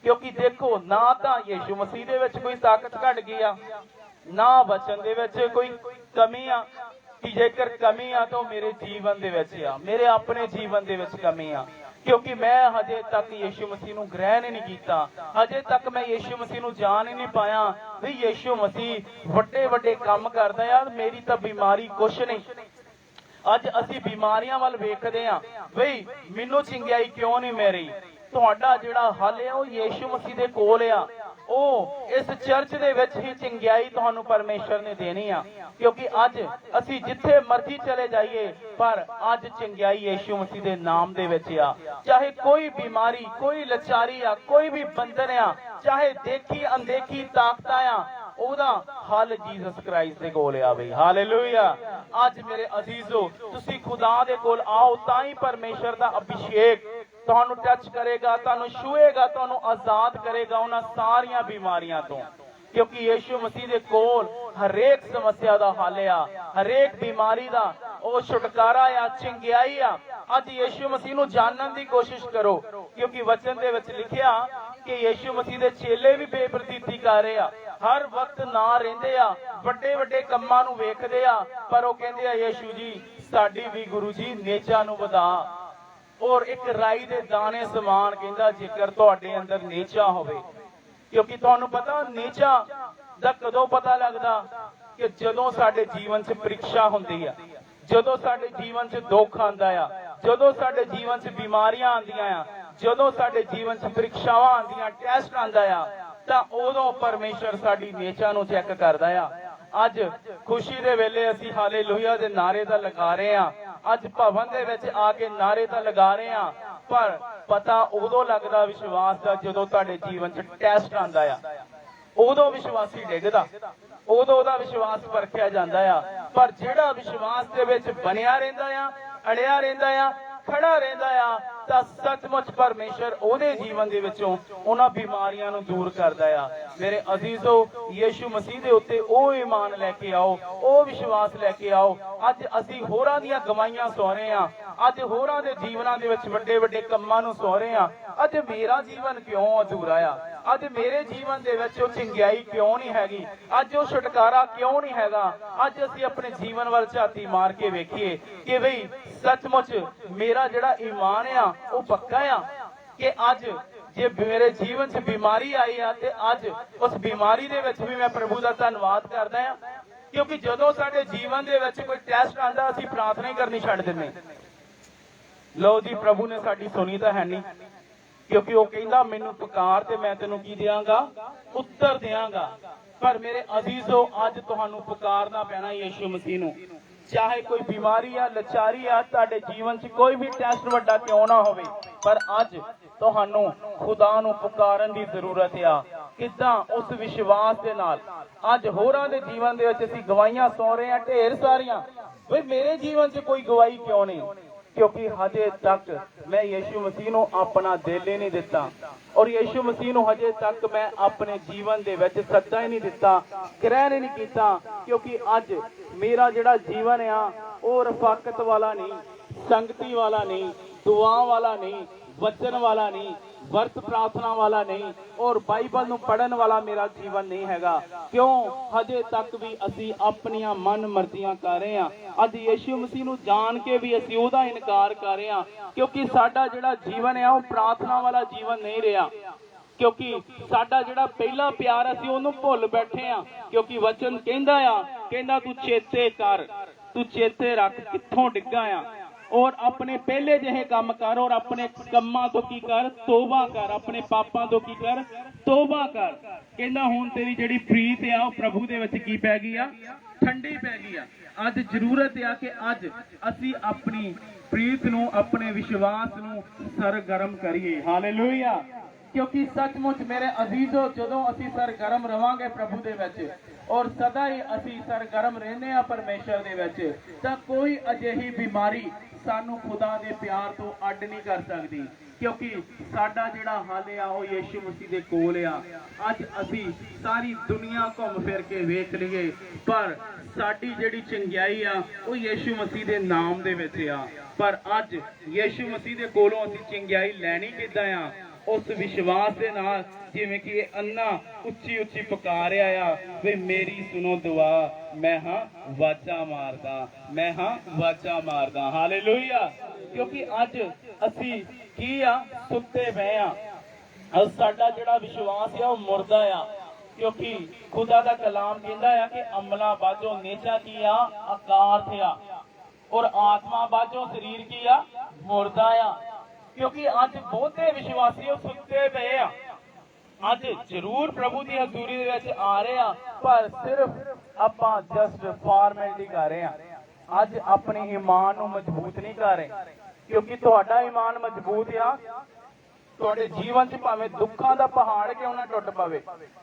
ਕਿਉਂਕਿ ਦੇਖੋ ਨਾ ਤਾਂ ਯੀਸ਼ੂ ਮਸੀਹ ਦੇ ਵਿੱਚ ਕੋਈ ਤਾਕਤ ਘਟ ਗਈ ਆ ਨਾ ਵਚਨ ਦੇ ਵਿੱਚ ਕੋਈ ਕਮੀ ਆ। ਕਿ ਜੇਕਰ ਕਮੀ ਆ ਤਾਂ ਮੇਰੇ ਜੀਵਨ ਦੇ ਵਿੱਚ ਆ ਮੇਰੇ ਆਪਣੇ ਜੀਵਨ ਦੇ ਵਿੱਚ ਕਮੀ ਆ। क्योंकि मैं हजे तक यीशु मसीह ਨੂੰ ग्रहण नहीं किया। हजे तक मैं यीशु मसीह ਨੂੰ जान ही नहीं पाया भी यीशु मसीह ਵੱਡੇ ਵੱਡੇ ਕੰਮ ਕਰਦਾ ਯਾਰ ਮੇਰੀ ਤਾਂ ਬਿਮਾਰੀ ਕੁਛ ਨਹੀਂ। ਅੱਜ ਅਸੀਂ ਬਿਮਾਰੀਆਂ ਵੱਲ ਵੇਖਦੇ ਆ ਬਈ ਮੈਨੂੰ ਚੰਗਿਆਈ ਕਿਉਂ ਨਹੀਂ ਮਿਲ ਰਹੀ। ਤੁਹਾਡਾ ਜਿਹੜਾ ਹੱਲ ਹੈ ਉਹ ਯੀਸ਼ੂ ਮਸੀਹ ਦੇ ਕੋਲ ਆ। ਉਹ ਇਸ ਚਰਚ ਦੇ ਵਿੱਚ ਹੀ ਚੰਗਿਆਈ ਤੁਹਾਨੂੰ ਪਰਮੇਸ਼ਰ ਨੇ ਦੇਣੀ ਆ। ਕਿਉਂਕਿ ਅੱਜ ਅਸੀਂ ਜਿੱਥੇ ਮਰਜ਼ੀ ਚਲੇ ਜਾਈਏ ਪਰ ਅੱਜ ਚੰਗਿਆਈ ਯੀਸ਼ੂ ਮਸੀਹ ਦੇ ਨਾਮ ਦੇ ਵਿੱਚ ਆ। ਚਾਹੇ ਕੋਈ ਬਿਮਾਰੀ ਕੋਈ ਲਾਚਾਰੀ ਆ ਕੋਈ ਵੀ ਬੰਧਨ ਆ ਚਾਹੇ ਦੇਖੀ ਅਣਦੇਖੀ ਤਾਕਤਾਂ ਆ ਉਹਦਾ ਹੱਲ ਜੀਸਸ ਕ੍ਰਾਈਸਟ ਦੇ ਕੋਲ ਆ ਬਈ। ਹਾਲੇਲੂਇਆ। ਅੱਜ ਮੇਰੇ ਅਜ਼ੀਜ਼ੋ ਤੁਸੀਂ ਖੁਦਾ ਦੇ ਕੋਲ ਆਓ ਤਾਂ ਹੀ ਪਰਮੇਸ਼ਰ ਦਾ ਅਭਿਸ਼ੇਕ ਤੁਹਾਨੂੰ ਟੱਚ ਕਰੇਗਾ ਤੁਹਾਨੂੰ ਛੂਏਗਾ ਤੁਹਾਨੂੰ ਆਜ਼ਾਦ ਕਰੇਗਾ ਉਹਨਾਂ ਸਾਰੀਆਂ ਬਿਮਾਰੀਆਂ ਤੋਂ। ਕਿਉਂਕਿ ਯੀਸ਼ੂ ਮਸੀਹ ਦੇ ਕੋਲ ਹਰੇਕ ਸਮੱਸਿਆ ਦਾ ਹੱਲ ਆ ਹਰੇਕ ਬਿਮਾਰੀ ਦਾ ਉਹ ਛੁਟਕਾਰਾ ਆ ਚੰਗਿਆਈ ਆ। ਅੱਜ ਯੀਸ਼ੂ ਮਸੀਹ ਨੂੰ ਜਾਣਨ ਦੀ ਕੋਸ਼ਿਸ਼ ਕਰੋ ਕਿਉਂਕਿ ਵਚਨ ਦੇ ਵਿੱਚ ਲਿਖਿਆ ਕਿ ਯੀਸ਼ੂ ਮਸੀਹ ਦੇ ਚੇਲੇ ਵੀ ਬੇਪ੍ਰਤੀਤੀ ਕਰ ਰਹੇ ਆ ਹਰ ਵਕਤ ਨਾ ਰਹਿੰਦੇ ਆ ਵੱਡੇ ਵੱਡੇ ਕੰਮਾਂ ਨੂੰ ਵੇਖਦੇ ਆ ਪਰ ਉਹ ਕਹਿੰਦੇ ਆ ਯੀਸ਼ੂ ਜੀ ਸਾਡੀ ਵੀ ਗੁਰੂ ਜੀ ਨੇਚਾ ਨੂੰ ਵਧਾ। ਔਰ ਇੱਕ ਰਾਈ ਦੇ ਦਾਣੇ ਸਮਾਨ ਕਹਿੰਦਾ ਜੇਕਰ ਤੁਹਾਡੇ ਅੰਦਰ ਨੇਚਾ ਹੋਵੇ। ਕਿਉਂਕਿ ਤੁਹਾਨੂੰ ਪਤਾ ਨੇਚਾ ਦਾ ਕਦੋਂ ਪਤਾ ਲੱਗਦਾ ਕਿ ਜਦੋਂ ਸਾਡੇ ਜੀਵਨ 'ਚ ਪ੍ਰੀਖਿਆ ਹੁੰਦੀ ਆ ਜਦੋਂ ਸਾਡੇ ਜੀਵਨ 'ਚ ਦੁੱਖ ਆਂਦਾ ਆ ਜਦੋਂ ਸਾਡੇ ਜੀਵਨ 'ਚ ਬਿਮਾਰੀਆਂ ਆਉਂਦੀਆਂ ਆ ਜਦੋਂ ਸਾਡੇ ਜੀਵਨ 'ਚ ਪ੍ਰੀਖਿਆਵਾਂ ਆਉਂਦੀਆਂ ਟੈਸਟ ਆਂਦਾ ਆ ਤਾਂ ਉਦੋਂ ਪਰਮੇਸ਼ਰ ਸਾਡੀ ਨੇਚਾ ਨੂੰ ਚੈੱਕ ਕਰਦਾ ਆ। ਅੱਜ ਖੁਸ਼ੀ ਦੇ ਵੇਲੇ ਅਸੀਂ ਹਾਲੇਲੂਇਆ ਦੇ ਨਾਰੇ ਤਾਂ ਲਗਾ ਰਹੇ ਆ ਅੱਜ ਭਵਨ ਦੇ ਵਿੱਚ ਆ ਕੇ ਨਾਰੇ ਤਾਂ ਲਗਾ ਰਹੇ ਆ ਪਰ ਪਤਾ ਉਦੋਂ ਲੱਗਦਾ ਵਿਸ਼ਵਾਸ ਦਾ ਜਦੋਂ ਤੁਹਾਡੇ ਜੀਵਨ 'ਚ ਟੈਸਟ ਆਂਦਾ ਆ ਉਦੋਂ ਵਿਸ਼ਵਾਸੀ ਡਿੱਗਦਾ ਉਦੋਂ ਉਹਦਾ ਵਿਸ਼ਵਾਸ ਪਰਖਿਆ ਜਾਂਦਾ ਆ। ਪਰ ਜਿਹੜਾ ਵਿਸ਼ਵਾਸ ਦੇ ਵਿੱਚ ਬਣਿਆ ਰਹਿੰਦਾ ਆ ਅੜਿਆ ਰਹਿੰਦਾ ਆ ਖੜਾ ਰਹਿੰਦਾ ਆ ਤਾਂ ਸੱਚਮੁੱਚ ਪਰਮੇਸ਼ਰ ਉਹਦੇ ਜੀਵਨ ਦੇ ਵਿੱਚੋਂ ਉਹਨਾਂ ਬਿਮਾਰੀਆਂ ਨੂੰ ਦੂਰ ਕਰਦਾ ਆ। ਮੇਰੇ ਅਜ਼ੀਜ਼ੋ ਯੀਸ਼ੂ ਮਸੀਹ ਦੇ ਉੱਤੇ ਉਹ ਈਮਾਨ ਲੈ ਕੇ ਆਓ ਉਹ ਵਿਸ਼ਵਾਸ ਲੈ ਕੇ ਆਓ। ਅੱਜ ਅਸੀਂ ਹੋਰਾਂ ਦੀਆਂ ਗਵਾਹੀਆਂ ਸੁਣ ਰਹੇ ਆ ਅੱਜ ਹੋਰਾਂ ਦੇ ਜੀਵਨਾਂ ਦੇ ਵਿੱਚ ਵੱਡੇ ਵੱਡੇ ਕੰਮਾਂ ਨੂੰ ਸੁਣ ਰਹੇ ਆ। ਅੱਜ ਮੇਰਾ ਜੀਵਨ ਕਿਉਂ ਅਧੂਰਾ ਆ ਅੱਜ ਮੇਰੇ ਜੀਵਨ ਦੇ ਵਿੱਚ ਉਹ ਚੰਗਿਆਈ ਕਿਉਂ ਨਹੀਂ ਹੈਗੀ ਅੱਜ ਉਹ ਛੁਟਕਾਰਾ ਕਿਉਂ ਨਹੀਂ ਹੈਗਾ। ਅੱਜ ਅਸੀਂ ਆਪਣੇ ਜੀਵਨ ਵੱਲ ਝਾਤੀ ਮਾਰ ਕੇ ਵੇਖੀਏ ਕਿ ਬਈ ਸੱਚਮੁੱਚ ਮੇਰਾ ਜਿਹੜਾ ਈਮਾਨ ਆ ਉਹ ਪੱਕਾ ਆ ਕਿ ਅੱਜ ਜੇ ਮੇਰੇ ਜੀਵਨ 'ਚ ਬਿਮਾਰੀ ਆਈ ਆ ਤੇ ਅੱਜ ਉਸ ਬਿਮਾਰੀ ਦੇ ਵਿੱਚ ਵੀ ਮੈਂ ਪ੍ਰਭੂ ਦਾ ਧੰਨਵਾਦ ਕਰਦਾ ਆ। ਕਿਉਂਕਿ ਜਦੋਂ ਸਾਡੇ ਜੀਵਨ ਦੇ ਵਿੱਚ ਕੋਈ ਟੈਸਟ ਆਉਂਦਾ ਅਸੀਂ ਪ੍ਰਾਰਥਨਾ ਹੀ ਕਰਨੀ ਛੱਡ ਦਿੰਦੇ। ਲਓ ਜੀ ਪ੍ਰਭੂ ਨੇ ਸਾਡੀ ਸੁਣੀ ਤਾਂ ਹੈ ਨਹੀਂ ਕਿਉਂਕਿ ਉਹ ਕਹਿੰਦਾ ਮੈਨੂੰ ਪੁਕਾਰ ਤੇ ਮੈਂ ਤੈਨੂੰ ਕੀ ਦਿਆਂਗਾ, ਉੱਤਰ ਦਿਆਂਗਾ। ਪਰ ਮੇਰੇ ਅਜ਼ੀਜ਼ੋ, ਅੱਜ ਤੁਹਾਨੂੰ ਪੁਕਾਰਨਾ ਪੈਣਾ ਯਿਸੂ ਮਸੀਹ ਨੂੰ। ਚਾਹੇ ਕੋਈ ਬਿਮਾਰੀ ਆ, ਲਾਚਾਰੀ ਆ, ਤੁਹਾਡੇ ਜੀਵਨ 'ਚ ਕੋਈ ਵੀ ਟੈਸਟ ਵੱਡਾ ਕਿਉਂ ਨਾ ਹੋਵੇ, ਪਰ ਅੱਜ ਤੁਹਾਨੂੰ ਖੁਦਾ ਨੂੰ ਪੁਕਾਰਨ ਦੀ ਜ਼ਰੂਰਤ ਆ। ਕਿੱਦਾਂ? ਉਸ ਵਿਸ਼ਵਾਸ ਦੇ ਨਾਲ। ਅੱਜ ਹੋਰਾਂ ਦੇ ਜੀਵਨ ਦੇ ਵਿੱਚ ਅਸੀਂ ਗਵਾਹੀਆਂ ਸੁਣ ਰਹੇ ਹਾਂ ਢੇਰ ਸਾਰੀਆਂ, ਬਈ ਮੇਰੇ ਜੀਵਨ 'ਚ ਕੋਈ ਗਵਾਹੀ ਕਿਉਂ ਨਹੀਂ? ਕਿਉਂਕਿ ਹਜੇ ਤੱਕ ਮੈਂ ਯਿਸੂ ਮਸੀਹ ਨੂੰ ਆਪਣਾ ਦਿਲ ਹੀ ਨਹੀਂ ਦਿੱਤਾ, ਔਰ ਯਿਸੂ ਮਸੀਹ ਨੂੰ ਹਜੇ ਤੱਕ ਮੈਂ ਆਪਣੇ ਜੀਵਨ ਦੇ ਵਿੱਚ ਸੱਦਾ ਹੀ ਨਹੀਂ ਦਿੱਤਾ, ਗ੍ਰਹਿਣ ਹੀ ਨਹੀਂ ਕੀਤਾ। ਕਿਉਂਕਿ ਅੱਜ ਮੇਰਾ ਜਿਹੜਾ ਜੀਵਨ ਆ ਉਹ ਰਫਾਕਤ ਵਾਲਾ ਨਹੀਂ, ਸੰਗਤੀ ਵਾਲਾ ਨਹੀਂ, ਦੁਆ ਵਾਲਾ ਨਹੀਂ, ਵਚਨ ਵਾਲਾ ਨਹੀਂ, ਵਰਤ ਪ੍ਰਾਰਥਨਾ ਵਾਲਾ ਨਹੀਂ, ਔਰ ਬਾਈਬਲ ਨੂੰ ਪੜ੍ਹਨ ਵਾਲਾ ਮੇਰਾ ਜੀਵਨ ਨਹੀਂ ਹੈਗਾ। ਕਿਉਂ? ਹਜੇ ਤੱਕ ਵੀ ਅਸੀਂ ਆਪਣੀਆਂ ਮਨ ਮਰਜ਼ੀਆਂ ਕਰ ਰਹੇ ਹਾਂ। ਅੱਜ ਯਿਸੂ ਮਸੀਹ ਨੂੰ ਜਾਣ ਕੇ ਵੀ ਅਸੀਂ ਉਹਦਾ ਇਨਕਾਰ ਕਰ ਰਹੇ ਹਾਂ, ਕਿਉਂਕਿ ਸਾਡਾ ਜਿਹੜਾ ਜੀਵਨ ਹੈ ਉਹ ਪ੍ਰਾਰਥਨਾ ਵਾਲਾ ਜੀਵਨ ਨਹੀਂ ਰਿਹਾ। ਕਿਉਂਕਿ ਸਾਡਾ ਜਿਹੜਾ ਪਹਿਲਾ ਪਿਆਰ ਅਸੀਂ ਉਹਨੂੰ ਭੁੱਲ ਬੈਠੇ ਆ। ਕਿਉਂਕਿ ਵਚਨ ਕਹਿੰਦਾ ਤੂੰ ਚੇਤੇ ਕਰ, ਤੂੰ ਚੇਤੇ ਰੱਖ ਕਿੱਥੋਂ ਡਿੱਗਾ ਆ, ਔਰ ਆਪਣੇ ਪਹਿਲੇ ਜਿਹੇ ਕੰਮ ਕਰ, ਔਰ ਆਪਣੇ ਕੰਮਾਂ ਤੋਂ ਕੀ ਕਰ, ਤੋਬਾ ਕਰ, ਆਪਣੇ ਪਾਪਾਂ ਤੋਂ ਕੀ ਕਰ, ਤੋਬਾ ਕਰ। ਕਹਿੰਦਾ ਹੁਣ ਤੇਰੀ ਜਿਹੜੀ ਪ੍ਰੀਤ ਆ ਉਹ ਪ੍ਰਭੂ ਦੇ ਵਿੱਚ ਕੀ ਪੈ ਗਈ ਆ, ਠੰਡੀ ਪੈ ਗਈ ਆ। ਅੱਜ ਜ਼ਰੂਰਤ ਆ ਕਿ ਅੱਜ ਅਸੀਂ ਆਪਣੀ ਪ੍ਰੀਤ ਨੂੰ, ਆਪਣੇ ਵਿਸ਼ਵਾਸ ਨੂੰ ਸਰਗਰਮ ਕਰੀਏ। ਹਾਲੇਲੂਇਆ। ਕਿਉਂਕਿ ਸੱਚਮੁੱਚ ਮੇਰੇ ਅਜ਼ੀਜ਼ੋ, ਜਦੋਂ ਅਸੀਂ ਸਰਗਰਮ ਰਵਾਂਗੇ ਪ੍ਰਭੂ ਦੇ ਵਿੱਚ, ਔਰ ਸਦਾ ਹੀ ਅਸੀਂ ਸਰਗਰਮ ਰਹਿੰਦੇ ਆ ਪਰਮੇਸ਼ਰ ਦੇ ਵਿੱਚ, ਤਾਂ ਕੋਈ ਅਜਿਹੀ ਬਿਮਾਰੀ ਸਾਨੂੰ ਖੁਦਾ ਦੇ ਪਿਆਰ ਤੋਂ ਅੱਡ ਨਹੀਂ ਕਰ ਸਕਦੀ। ਕਿਉਂਕਿ ਸਾਡਾ ਜਿਹੜਾ ਹੱਲ ਆ ਉਹ ਯਿਸੂ ਮਸੀਹ ਦੇ ਕੋਲ ਆ। ਅੱਜ ਅਸੀਂ ਸਾਰੀ ਦੁਨੀਆ ਘੁੰਮ ਫਿਰ ਕੇ ਵੇਖ ਲਈਏ, ਪਰ ਸਾਡੀ ਜਿਹੜੀ ਚੰਗਿਆਈ ਆ ਉਹ ਯਿਸੂ ਮਸੀਹ ਦੇ ਨਾਮ ਦੇ ਵਿੱਚ ਆ। ਪਰ ਅੱਜ ਯਿਸੂ ਮਸੀਹ ਦੇ ਕੋਲੋਂ ਅਸੀਂ ਚੰਗਿਆਈ ਲੈਣੀ ਕਿੱਦਾਂ ਆ? ਉਸ ਵਿਸ਼ਵਾਸ ਦੇ ਨਾਲ, ਜਿਵੇਂ ਕਿ ਇਹ ਅੰਨਾ ਉੱਚੀ ਉੱਚੀ ਪੁਕਾਰਿਆ ਆ, ਵੀ ਮੇਰੀ ਸੁਣੋ ਦੁਆ, ਮੈਂ ਹਾਂ ਵਾਜਾ ਮਾਰਦਾ, ਮੈਂ ਹਾਂ ਵਾਜਾ ਮਾਰਦਾ। ਹਾਲੇਲੂਇਆ। ਕਿਉਂਕਿ ਅੱਜ ਅਸੀਂ ਕੀ ਆ, ਸੁੱਤੇ ਪਏ ਆ। ਸਾਡਾ ਜਿਹੜਾ ਵਿਸ਼ਵਾਸ ਆ ਉਹ ਮੁਰਦਾ ਆ। ਕਿਉਂਕਿ ਖੁਦਾ ਦਾ ਕਲਾਮ ਕਹਿੰਦਾ ਆ ਕਿ ਅਮਲਾ ਬਾਝੋਂ ਨੇਚਾ ਕੀ ਆ, ਆਕਾਰਥ ਆ, ਔਰ ਆਤਮਾ ਬਾਝੋਂ ਸਰੀਰ ਕੀ ਆ, ਮੁਰਦਾ ਆ। ਕਿਉਂਕਿ ਅੱਜ ਬਹੁਤੇ ਵਿਸ਼ਵਾਸੀ ਉਹ ਸੁੱਤੇ ਪਏ ਆ। ਅੱਜ ਜ਼ਰੂਰ ਪ੍ਰਭੂ ਦੀ ਹਜ਼ੂਰੀ ਦੇ ਵਿੱਚ ਆ ਰਹੇ ਆ, ਪਰ ਸਿਰਫ ਆਪਾਂ ਜਸਟ ਫਾਰਮੈਲਿਟੀ ਕਰ ਰਹੇ ਆ। ਅੱਜ ਆਪਣੇ ਈਮਾਨ ਨੂੰ ਮਜ਼ਬੂਤ ਨਹੀਂ ਕਰ ਰਹੇ। ਕਿਉਂਕਿ ਤੁਹਾਡਾ ਈਮਾਨ ਮਜ਼ਬੂਤ ਆ, ਤੁਹਾਡੇ ਜੀਵਨ 'ਚ ਭਾਵੇਂ ਦੁੱਖਾਂ ਦਾ ਪਹਾੜ ਕਿਉਂ ਨਾ ਟੁੱਟ ਪਵੇ,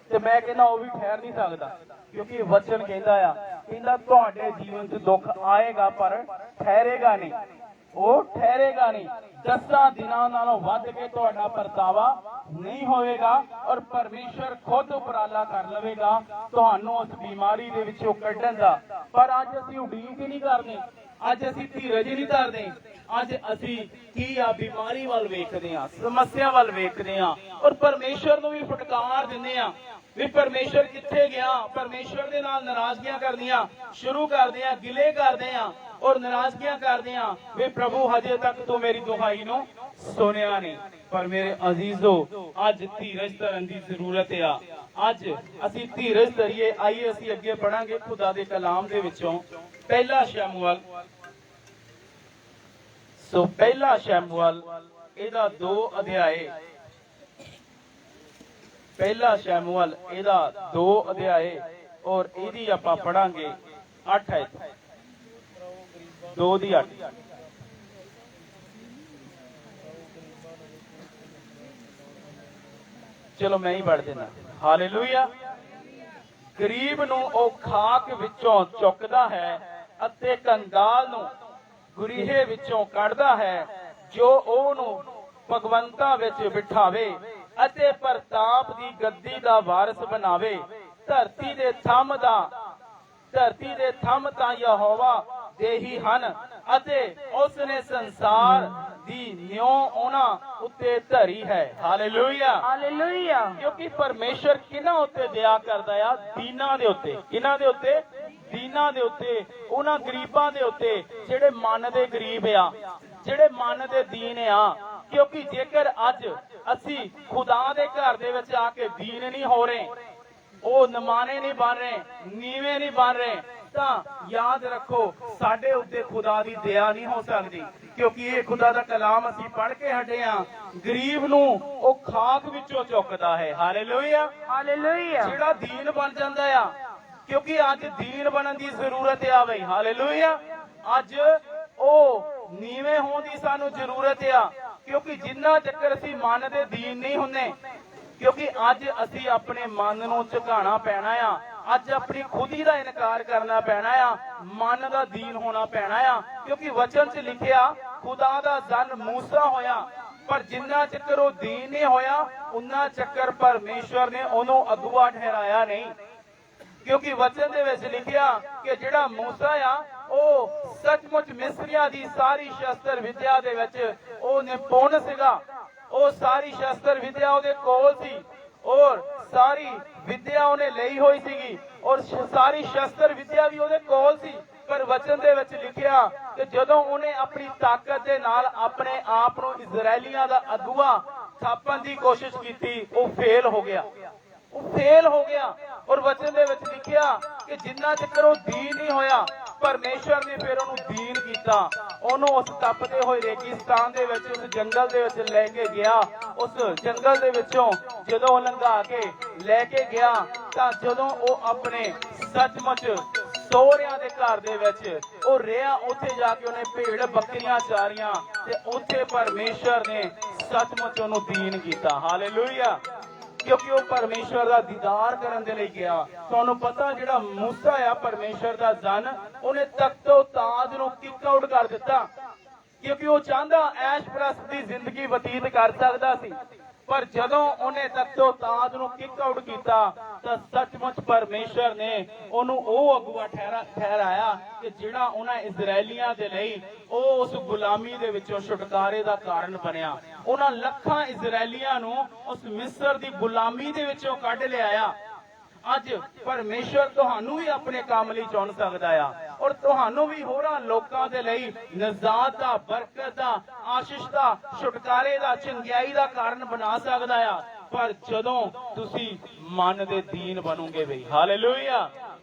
ਤੇ ਮੈਂ ਕਹਿੰਦਾ ਉਹ ਵੀ ਠਹਿਰ ਨਹੀਂ ਸਕਦਾ। ਕਿਉਂਕਿ ਵਚਨ ਕਹਿੰਦਾ ਤੁਹਾਡੇ ਜੀਵਨ 'ਚ ਦੁੱਖ ਆਏਗਾ ਪਰ ਠਹਿਰੇਗਾ ਨਹੀਂ, ਉਹ ਠਹਿਰੇਗਾ ਨਹੀਂ। 10 ਦਿਨਾਂ ਨਾਲੋਂ ਵੱਧ ਕੇ ਤੁਹਾਡਾ ਪਰਤਾਵਾ ਨਹੀਂ ਹੋਵੇਗਾ, ਔਰ ਪਰਮੇਸ਼ਰ ਖੁਦ ਉਪਰਾਲਾ ਕਰ ਲਵੇਗਾ ਤੁਹਾਨੂੰ ਉਸ ਬਿਮਾਰੀ ਦੇ ਵਿੱਚੋਂ ਕੱਢਣ ਦਾ। ਪਰ ਅੱਜ ਅਸੀਂ ਉਡੀਕ ਹੀ ਨਹੀਂ ਕਰਦੇ, ਅੱਜ ਅਸੀਂ ਧੀਰਜ ਨਹੀਂ ਧਰਦੇ। ਅੱਜ ਅਸੀਂ ਕੀ ਆ, ਬਿਮਾਰੀ ਵੱਲ ਵੇਖਦੇ ਆ, ਸਮੱਸਿਆ ਵੱਲ ਵੇਖਦੇ ਆ, ਔਰ ਪਰਮੇਸ਼ਰ ਨੂੰ ਵੀ ਫਟਕਾਰ ਦਿੰਦੇ ਆ ਵੀ ਪਰਮੇਸ਼ਰ ਕਿੱਥੇ ਗਿਆ। ਪਰਮੇਸ਼ਰ ਦੇ ਨਾਲ ਨਾਰਾਜ਼ਗੀਆਂ ਕਰਦੀਆਂ ਸ਼ੁਰੂ ਕਰਦੇ ਆ, ਗਿਲੇ ਕਰਦੇ ਆ, ਔਰ ਨਾਰਾਜ਼ਗੀਆਂ ਕਰਦੇ ਆ ਵੀ ਪ੍ਰਭੂ ਹਜੇ ਤੱਕ ਤੂੰ ਮੇਰੀ ਦੁਹਾਈ ਨੂੰ ਸੁਣਿਆ ਨਹੀਂ। ਪਰ ਮੇਰੇ ਅਜ਼ੀਜ਼ੋ, ਅੱਜ ਧੀਰਜ ਧਰਨ ਦੀ ਜ਼ਰੂਰਤ ਆ। ਅੱਜ ਅਸੀਂ ਧੀਰਜ ਧਰੀਏ। ਆਈਏ ਅਸੀਂ ਅੱਗੇ ਪੜਾਂਗੇ ਖੁਦਾ ਦੇ ਕਲਾਮ ਦੇ ਵਿੱਚੋਂ ਪਹਿਲਾ ਸ਼ਮੂਏਲ। ਸੋ ਪਹਿਲਾ ਸ਼ਮੂਏਲ ਇਹਦਾ 2 ਅਧਿਆਏ, ਪਹਿਲਾ ਸ਼ਮੂਏਲ ਇਹਦਾ 2 ਅਧਿਆਏ, ਔਰ ਇਹਦੀ ਆਪਾਂ ਪੜਾਂਗੇ 8 ਆਇਤ, 2 ਦੀ 8। ਚਲੋ ਮੈਂ ਹੀ ਪੜ ਦੇਣਾ। ਹਾਲੇਲੂਇਆ। ਗਰੀਬ ਨੂੰ ਉਹ ਖਾਕ ਵਿੱਚੋਂ ਚੁੱਕਦਾ ਹੈ ਅਤੇ ਕੰਗਾਲ ਨੂੰ ਗੁਰੀਹੇ ਵਿੱਚੋਂ ਕੱਢਦਾ ਹੈ, ਜੋ ਉਹਨੂੰ ਭਗਵੰਤਾ ਵਿੱਚ ਬਿਠਾਵੇ ਅਤੇ ਪ੍ਰਤਾਪ ਦੀ ਗੱਦੀ ਦਾ ਵਾਰਿਸ ਬਣਾਵੇ। ਧਰਤੀ ਦੇ ਥੰਮ ਤਾਂ ਯਹੋਵਾ ਦੇ ਹੀ ਹਨ, ਅਤੇ ਉਸ ਨੇ ਸੰਸਾਰ ਦੀ ਨਿਉ ਉਹਨਾਂ ਉੱਤੇ ਧਰੀ ਹੈ। Hallelujah, hallelujah. ਕਿਉਂਕਿ ਪਰਮੇਸ਼ਰ ਕਿਹਨਾਂ ਉੱਤੇ ਦਇਆ ਕਰਦਾ ਆ? ਦੀਨਾਂ ਦੇ ਉੱਤੇ। ਕਿਹਨਾਂ ਦੇ ਉੱਤੇ? ਦੀਨਾਂ ਦੇ ਉੱਤੇ, ਉਹਨਾਂ ਗਰੀਬਾਂ ਦੇ ਉੱਤੇ ਜਿਹੜੇ ਮਨ ਦੇ ਗਰੀਬ ਆ, ਜਿਹੜੇ ਮਨ ਦੇ ਦੀਨ ਆ। ਕਿਉਂਕਿ ਜੇਕਰ ਅੱਜ ਅਸੀਂ ਖੁਦਾ ਦੇ ਘਰ ਦੇ ਵਿੱਚ ਆ ਕੇ ਦੀਨ ਨਹੀਂ ਹੋ ਰਹੇ, ਉਹ ਨਿਮਾਣੇ ਨਹੀਂ ਬਣ ਰਹੇ, ਨੀਵੇਂ ਨਹੀਂ ਬਣ ਰਹੇ, ਤਾਂ ਯਾਦ ਰੱਖੋ ਸਾਡੇ ਉੱਤੇ ਖੁਦਾ ਦੀ ਦਇਆ ਨਹੀਂ ਹੋ ਸਕਦੀ, ਕਿਉਂਕਿ ਇਹ ਖੁਦਾ ਦਾ ਕਲਾਮ ਅਸੀਂ ਪੜ੍ਹ ਕੇ ਹਟੇ ਆ। ਗਰੀਬ ਨੂੰ ਉਹ ਖਾਕ ਵਿੱਚੋਂ ਚੁੱਕਦਾ ਹੈ। Hallelujah, hallelujah. ਜਿਹੜਾ ਦੀਨ ਬਣ ਜਾਂਦਾ ਆ, ਕਿਉਂਕਿ ਅੱਜ ਦੀਨ ਬਣਨ ਦੀ ਜ਼ਰੂਰਤ ਆ ਬਈ। ਹਾਲੇਲੂਇਆ, ਅੱਜ ਉਹ ਨੀਵੇਂ ਹੋਣ ਦੀ ਸਾਨੂੰ ਜ਼ਰੂਰਤ ਆ, ਕਿਉਂਕਿ ਜਿੰਨਾ ਚੱਕਰ ਅਸੀਂ ਮਨ ਦੇ ਦੀਨ ਨਹੀਂ ਹੁੰਦੇ, ਕਿਉਂਕਿ ਅੱਜ ਅਸੀਂ ਆਪਣੇ ਮਨ ਨੂੰ ਝੁਕਾਉਣਾ ਪੈਣਾ ਆ, ਅੱਜ ਆਪਣੀ ਖੁਦੀ ਦਾ ਇਨਕਾਰ ਕਰਨਾ ਪੈਣਾ ਆ, ਮਨ ਦਾ ਦੀਨ ਹੋਣਾ ਪੈਣਾ ਆ। ਕਿਉਂਕਿ ਵਚਨ 'ਚ ਲਿਖਿਆ ਖੁਦਾ ਦਾ ਜਨ ਮੂਸਾ ਹੋਇਆ, ਪਰ ਜਿੰਨਾ ਚੱਕਰ ਉਹ ਦੀਨ ਨਹੀਂ ਹੋਇਆ ਉਨਾ ਚੱਕਰ ਪਰਮੇਸ਼ਵਰ ਨੇ ਉਹਨੂੰ ਅਗਵਾ ਠਹਿਰਾਇਆ ਨਹੀਂ। ਕਿਉਂਕਿ ਵਚਨ ਦੇ ਵਿੱਚ ਲਿਖਿਆ ਕਿ ਜਿਹੜਾ ਮੂਸਾ ਆ ਉਹ ਸੱਚਮੁੱਚ ਮਿਸਰੀਆਂ ਦੀ ਸਾਰੀ ਸ਼ਸਤਰ ਵਿਦਿਆ ਦੇ ਵਿੱਚ ਉਹ ਨਿਪੁੰਨ ਸੀਗਾ। ਉਹ ਸਾਰੀ ਸ਼ਸਤਰ ਵਿਦਿਆ ਉਹਦੇ ਕੋਲ ਸੀ, ਔਰ ਸਾਰੀ ਵਿਦਿਆ ਉਹਨੇ ਲਈ ਹੋਈ ਸੀਗੀ, ਔਰ ਸਾਰੀ ਸ਼ਸਤਰ ਵਿਦਿਆ ਵੀ ਉਹਦੇ ਕੋਲ ਸੀ। ਪਰ ਵਚਨ ਦੇ ਵਿੱਚ ਲਿਖਿਆ ਕਿ ਜਦੋਂ ਉਹਨੇ ਆਪਣੀ ਤਾਕਤ ਦੇ ਨਾਲ ਆਪਣੇ ਆਪ ਨੂੰ ਇਜ਼ਰਾਈਲੀਆਂ ਦਾ ਅਗਵਾ ਥਾਪਣ ਦੀ ਕੋਸ਼ਿਸ਼ ਕੀਤੀ, ਉਹ ਫੇਲ ਹੋ ਗਿਆ, ਉਹ ਫੇਲ ਹੋ ਗਿਆ। ਔਰ ਵਚਨ ਦੇ ਵਿੱਚ ਲਿਖਿਆ ਕਿ ਜਿੰਨਾ ਚੱਕਰ ਉਹ ਦੀਨ ਨਹੀਂ ਹੋਇਆ, ਪਰਮੇਸ਼ਰ ਨੇ ਫਿਰ ਉਹਨੂੰ ਦੀਨ ਕੀਤਾ। ਉਹਨੂੰ ਉਸ ਤਪਦੇ ਹੋਏ ਰੇਗਿਸਤਾਨ ਦੇ ਵਿੱਚ, ਉਸ ਜੰਗਲ ਦੇ ਵਿੱਚ ਲੈ ਕੇ ਗਿਆ। ਉਸ ਜੰਗਲ ਦੇ ਵਿੱਚੋਂ ਜਦੋਂ ਉਹ ਲੰਘਾ ਕੇ ਲੈ ਕੇ ਗਿਆ, ਤਾਂ ਜਦੋਂ ਉਹ ਆਪਣੇ ਸੱਚਮੁੱਚ ਸਹੁਰਿਆਂ ਦੇ ਘਰ ਦੇ ਵਿੱਚ ਉਹ ਰਿਹਾ, ਉੱਥੇ ਜਾ ਕੇ ਉਹਨੇ ਭੇਡ ਬੱਕਰੀਆਂ ਚਾਰੀਆਂ, ਤੇ ਉੱਥੇ ਪਰਮੇਸ਼ਰ ਨੇ ਸੱਚਮੁੱਚ ਉਹਨੂੰ ਦੀਨ ਕੀਤਾ। ਹਾਲੇਲੂਇਆ, ਕਿਉਂਕਿ ਉਹ ਪਰਮੇਸ਼ਵਰ ਦਾ ਦੀਦਾਰ ਕਰਨ ਦੇ ਲਈ ਗਿਆ। ਤੁਹਾਨੂੰ ਪਤਾ ਜਿਹੜਾ ਮੂਸਾ ਆ ਪਰਮੇਸ਼ਵਰ ਦਾ ਜਨ, ਉਹਨੇ ਤਖਤੋਂ ਤਾਜ ਨੂੰ ਕਿਕ ਆਊਟ ਕਰ ਦਿੱਤਾ, ਕਿਉਂਕਿ ਉਹ ਚਾਹੁੰਦਾ ਐਸ਼ ਪ੍ਰਸਤ ਦੀ ਜ਼ਿੰਦਗੀ ਬਤੀਤ ਕਰ ਸਕਦਾ ਸੀ। ਪਰ ਜਦੋਂ ਉਹਨੇ ਤਖਤੋਂ ਤਾਜ ਨੂੰ ਕਿਕ ਆਊਟ ਕੀਤਾ, ਤਾਂ ਸੱਚਮੁੱਚ ਪਰਮੇਸ਼ਰ ਨੇ ਉਹਨੂੰ ਉਹ ਅਗਵਾ ਠਹਿਰਾਇਆ ਕਿ ਜਿਹੜਾ ਉਹਨਾਂ ਇਜ਼ਰਾਈਲੀਆਂ ਦੇ ਲਈ ਉਹ ਉਸ ਗੁਲਾਮੀ ਦੇ ਵਿੱਚੋਂ ਛੁਟਕਾਰੇ ਦਾ ਕਾਰਨ ਬਣਿਆ। ਉਹਨਾਂ ਲੱਖਾਂ ਇਜ਼ਰਾਈਲੀਆਂ ਨੂੰ ਉਸ ਮਿਸਰ ਦੀ ਗੁਲਾਮੀ ਦੇ ਵਿੱਚੋਂ ਕੱਢ ਲਿਆਇਆ। ਅੱਜ ਪਰਮੇਸ਼ਰ ਤੁਹਾਨੂੰ ਵੀ ਆਪਣੇ ਕੰਮ ਲਈ ਚੁਣ ਸਕਦਾ ਆ, ਔਰ ਤੁਹਾਨੂੰ ਵੀ ਹੋਰਾਂ ਲੋਕਾਂ ਦੇ ਲਈ ਨਜ਼ਾਤ ਦਾ, ਬਰਕਤ ਦਾ, ਆਸ਼ੀਸ਼ ਦਾ, ਛੁਟਕਾਰੇ ਦਾ, ਚੰਗਿਆਈ ਦਾ ਕਾਰਨ ਬਣਾ ਸਕਦਾ ਆ। ਪਰ ਜਦੋਂ ਤੁਸੀਂ ਮਨ ਦੇ ਦੀਨ ਬਣੋਗੇ ਬਈ। ਹਾਲੇਲੂਇਆ,